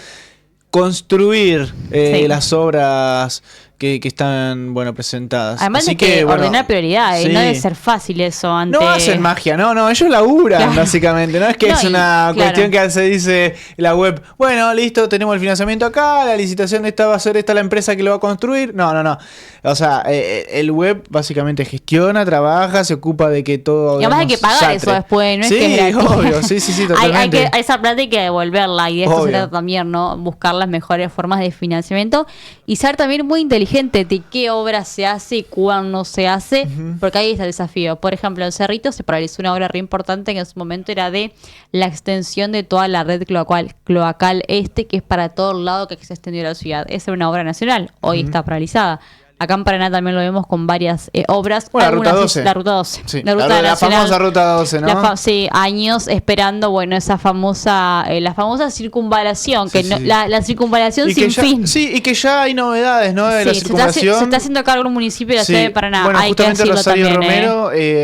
construir las obras que están, bueno, presentadas. Además Así de que bueno, ordenar prioridades, no debe ser fácil eso antes. No hacen magia, no, ellos laburan, básicamente, no es que es una cuestión que se dice en la web, bueno, listo, tenemos el financiamiento acá, la licitación de esta va a ser esta la empresa que lo va a construir, no, o sea, el web básicamente gestiona, trabaja, se ocupa de que todo... Y además hay que pagar eso después, no es que es gratis. Obvio, sí, totalmente. Hay esa plata hay que devolverla, y de eso se trata también, ¿no? Buscar las mejores formas de financiamiento y ser también muy inteligente de qué obra se hace y cuándo se hace, porque ahí está el desafío. Por ejemplo, en Cerrito se paralizó una obra re importante que en su momento era de la extensión de toda la red cloacal que es para todo el lado que se extendió la ciudad. Esa era una obra nacional, hoy está paralizada. Acá en Paraná también lo vemos con varias obras. Bueno, la Ruta 12. La Ruta 12. Sí, la famosa Ruta 12, ¿no? Sí, años esperando, bueno, esa famosa, la famosa circunvalación, la circunvalación sin fin. Sí, y que ya hay novedades, ¿no?, de la circunvalación. Se está haciendo cargo un municipio de la ciudad de Paraná. Bueno, hay justamente que Rosario también,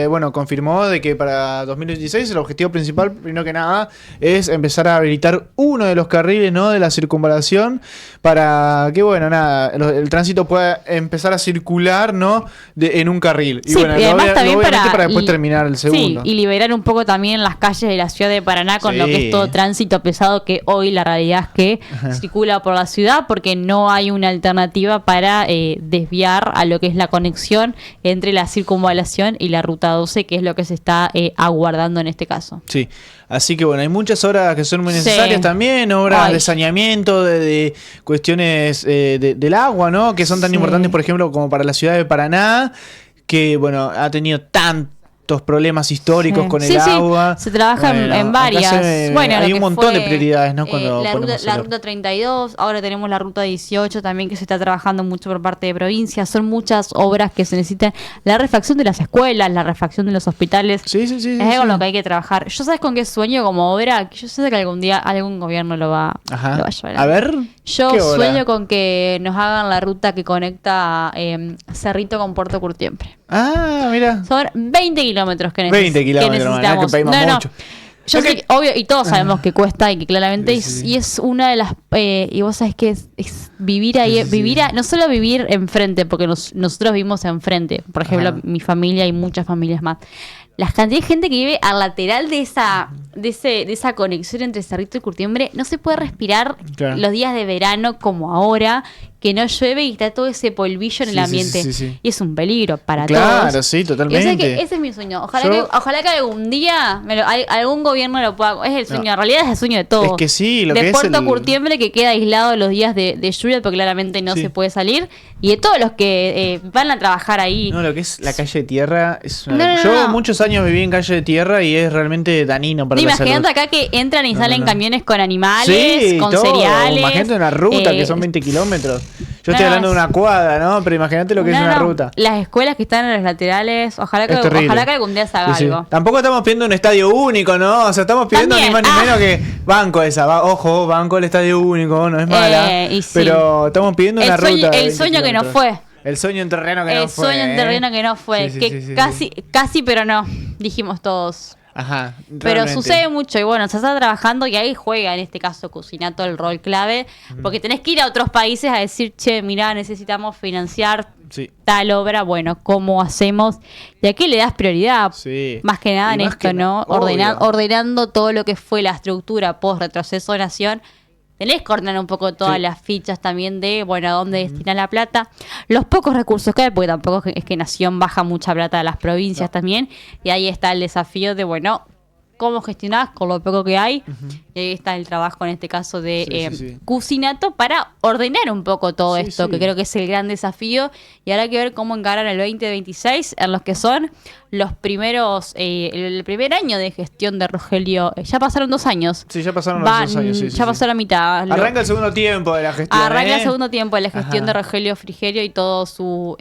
Romero, confirmó de que para 2026 el objetivo principal, primero que nada, es empezar a habilitar uno de los carriles, ¿no?, de la circunvalación para que, bueno, nada, el tránsito pueda empezar a circular, ¿no?, en un carril. Y bueno, y además también para después terminar el segundo. Sí, y liberar un poco también las calles de la ciudad de Paraná con lo que es todo tránsito pesado, que hoy la realidad es que circula por la ciudad porque no hay una alternativa para desviar a lo que es la conexión entre la circunvalación y la Ruta 12, que es lo que se está aguardando en este caso. Sí, así que bueno, hay muchas obras que son muy necesarias también, obras de saneamiento, de cuestiones del agua, ¿no?, que son tan importantes, por ejemplo, como para la ciudad de Paraná, que bueno, ha tenido tantos problemas históricos con el agua. Se trabaja en varias. Hay un montón de prioridades, ¿no? Cuando la ruta 32, ahora tenemos la ruta 18 también, que se está trabajando mucho por parte de provincias. Son muchas obras que se necesitan. La refacción de las escuelas, la refacción de los hospitales. Es algo con lo que hay que trabajar. Yo, ¿sabes con qué sueño como obra? Yo sé que algún día algún gobierno lo va a llevar. A ver. Yo sueño con que nos hagan la ruta que conecta Cerrito con Puerto Curtiembre. Ah, mira. Son 20 kilómetros que, 20 kilómetros, necesitamos. Mucho. Yo sé que, obvio, y todos sabemos que cuesta y que claramente y es una de las y vos sabés que es vivir ahí, no solo vivir enfrente, porque nosotros vivimos enfrente, por ejemplo, mi familia y muchas familias más. La cantidad de gente que vive al lateral de esa conexión entre Cerrito y Curtiembre, no se puede respirar los días de verano como ahora, que no llueve y está todo ese polvillo en el ambiente. Y es un peligro para todos. Claro, sí, totalmente. Y ese es mi sueño. Ojalá que algún día algún gobierno lo pueda... Es el sueño, en realidad es el sueño de todos. Es que sí, lo de que Puerto es Curtiembre, que queda aislado los días de lluvia, porque claramente no se puede salir. Y de todos los que van a trabajar ahí. No, lo que es la calle de tierra es una... Yo muchos años viví en calle de tierra y es realmente dañino para la salud. Imagínate acá que entran y salen camiones con animales, con cereales. Imagínate una ruta que son 20 kilómetros. Yo estoy hablando de una cuadra, ¿no? Pero imagínate lo que es una ruta. Las escuelas que están en los laterales, ojalá que algún día se haga algo. Tampoco estamos pidiendo un estadio único, ¿no? O sea, estamos pidiendo ni más ni menos que banco banco el estadio único, no es mala. Pero estamos pidiendo una ruta. El sueño que no fue. El sueño en terreno que no fue. El sueño en terreno que no fue. Casi, pero no, dijimos todos. Ajá. Pero sucede mucho y bueno, se está trabajando y ahí juega en este caso Cusinato el rol clave, porque tenés que ir a otros países a decir, che, mirá, necesitamos financiar tal obra, bueno, ¿cómo hacemos? Y aquí le das prioridad, más que nada en esto, ¿no? Ordenando todo lo que fue la estructura post-retroceso de Nación. Tenés que ordenar un poco todas las fichas también de, bueno, a dónde destinar la plata. Los pocos recursos que hay, porque tampoco es que Nación baja mucha plata a las provincias también. Y ahí está el desafío de, bueno, cómo gestionás con lo poco que hay. Y ahí está el trabajo en este caso de Cusinato para ordenar un poco todo esto, que creo que es el gran desafío. Y ahora hay que ver cómo encaran el 2026 en los que son los primeros, el primer año de gestión de Rogelio. Ya pasaron 2 años. Sí, ya pasaron los 2 años. Ya pasó la mitad. Arranca el segundo tiempo de la gestión. Arranca el segundo tiempo de la gestión de Rogelio Frigerio y todo su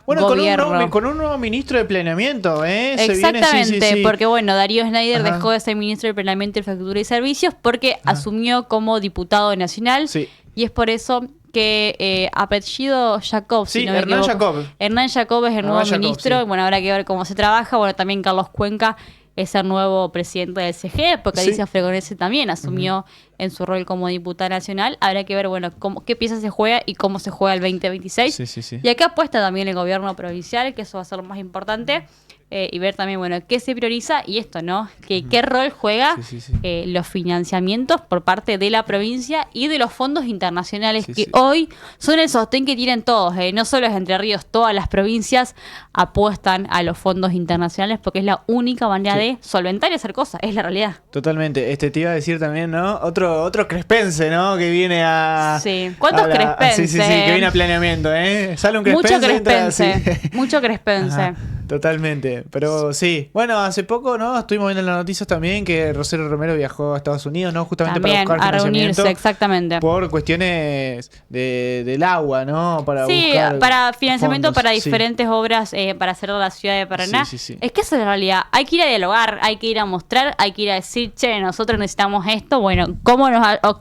gobierno. Con un nuevo ministro de planeamiento, Exactamente, porque bueno, Darío Schneider dejó dejó de ser ministro de Planeamiento, Infraestructura y Servicios porque asumió como diputado nacional. Sí. Y es por eso que apellido Jacob, Sí, si no me Hernán equivoco. Jacob. Hernán Jacob es el nuevo Jacob, ministro. sí. Bueno, habrá que ver cómo se trabaja. Bueno, también Carlos Cuenca es el nuevo presidente del CGE, porque Sí. Alicia Fregonese también asumió en su rol como diputada nacional. Habrá que ver, bueno, qué pieza se juega y cómo se juega el 2026. Sí. Y acá apuesta también el gobierno provincial, que eso va a ser lo más importante. Y ver también, bueno, qué se prioriza y esto, ¿no? Qué rol juega los financiamientos por parte de la provincia y de los fondos internacionales que hoy son el sostén que tienen todos. No solo es Entre Ríos, todas las provincias apuestan a los fondos internacionales porque es la única manera de solventar y hacer cosas. Es la realidad. Totalmente. Te iba a decir también, ¿no? Otro crespense, ¿no? Que viene a... Sí. ¿Cuántos crespenses? Sí, que viene a planeamiento, ¿eh? Sale un crespense. Mucho crespense. Entra, sí. Mucho crespense. Ajá, totalmente. Pero sí. Bueno, hace poco, ¿no? Estuvimos viendo en las noticias también que Rosario Romero viajó a Estados Unidos, ¿no? Justamente También, para buscar a reunirse, financiamiento exactamente. por cuestiones del agua, ¿no? Para buscar para financiamiento fondos. para Sí. diferentes obras para hacer de la ciudad de Paraná. Sí. Es que esa es la realidad. Hay que ir a dialogar, hay que ir a mostrar, hay que ir a decir, che, nosotros necesitamos esto, bueno,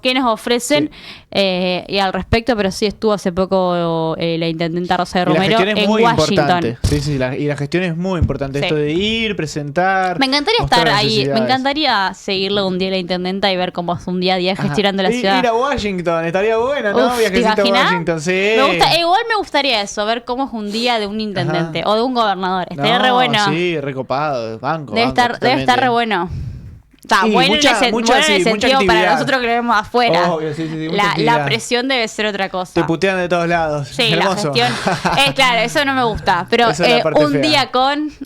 qué nos ofrecen y al respecto, pero sí estuvo hace poco la intendenta Rosario Y la Romero gestión es en muy Washington. importante. Sí, y la gestión es muy importante. Sí. Esto de ir, presentar. Me encantaría mostrar estar las ahí, me necesidades. encantaría seguirle un día a la intendenta y ver cómo es un día a día gestionando la ciudad. Ir a Washington, estaría bueno, ¿no? Uf, ¿te Viajecito a imaginas? Washington, sí. Igual me gustaría eso, ver cómo es un día de un intendente o de un gobernador. Estaría No, re bueno. Sí, recopado, banco. Debe estar re bueno. O sea, Y bueno mucha- en el mucha- sí, mucha sentido para actividad. nosotros que lo vemos afuera. Obvio, sí, mucha la actividad. presión debe ser otra cosa. Te putean de todos lados. Sí, Hermoso. la gestión. Claro, eso no me gusta. Pero Esa es la parte un fea. día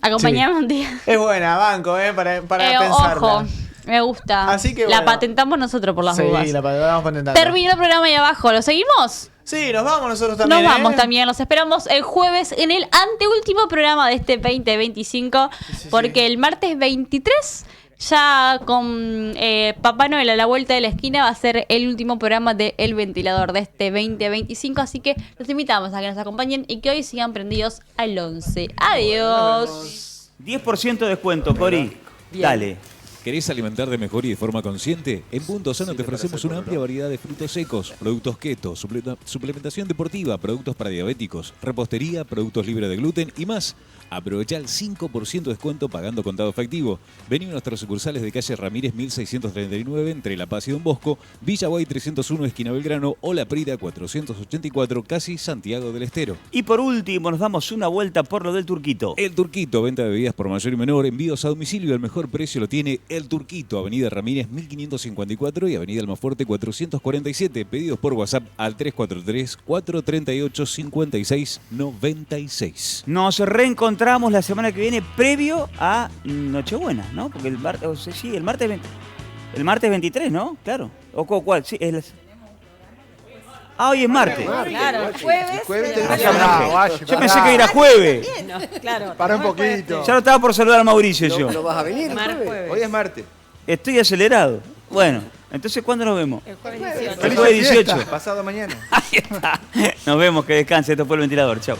acompañame un día. Es buena, banco, para pensarla. Ojo, me gusta. Así que la bueno. patentamos nosotros por las Sí, dudas. la vamos patentando. Terminó el programa ahí abajo. ¿Lo seguimos? Sí, nos vamos nosotros también. Nos vamos también, los esperamos el jueves en el anteúltimo programa de este 2025, porque el martes 23, ya con Papá Noel a la vuelta de la esquina, va a ser el último programa de El Ventilador de este 2025, así que los invitamos a que nos acompañen y que hoy sigan prendidos al 11. Adiós. 10% de descuento, Cori. Dale. ¿Querés alimentar de mejor y de forma consciente? En Punto Sano te ofrecemos una amplia variedad de frutos secos, productos keto, suplementación deportiva, productos para diabéticos, repostería, productos libres de gluten y más. Aprovecha el 5% de descuento pagando contado efectivo. Vení a nuestros sucursales de calle Ramírez 1639 entre La Paz y Don Bosco, Villa Guay 301 esquina Belgrano o La Prida 484 casi Santiago del Estero. Y por último nos damos una vuelta por lo del Turquito. El Turquito, venta de bebidas por mayor y menor, envíos a domicilio, el mejor precio lo tiene El Turquito, Avenida Ramírez 1554 y Avenida Almafuerte 447. Pedidos por WhatsApp al 343-438-5696. Nos reencontramos la semana que viene previo a Nochebuena, ¿no? Porque el martes 23, ¿no? Claro. ¿O cuál? Sí, es hoy es martes. Claro, el jueves. Yo pensé que era jueves. No, claro. Para un poquito. Ya no estaba por saludar a Mauricio yo. ¿No vas a venir? Jueves. Hoy es martes. Estoy acelerado. Bueno, entonces ¿cuándo nos vemos? El jueves 18. El jueves 18. Pasado mañana. Ahí está. Nos vemos, que descanse. Esto fue El Ventilador. Chao.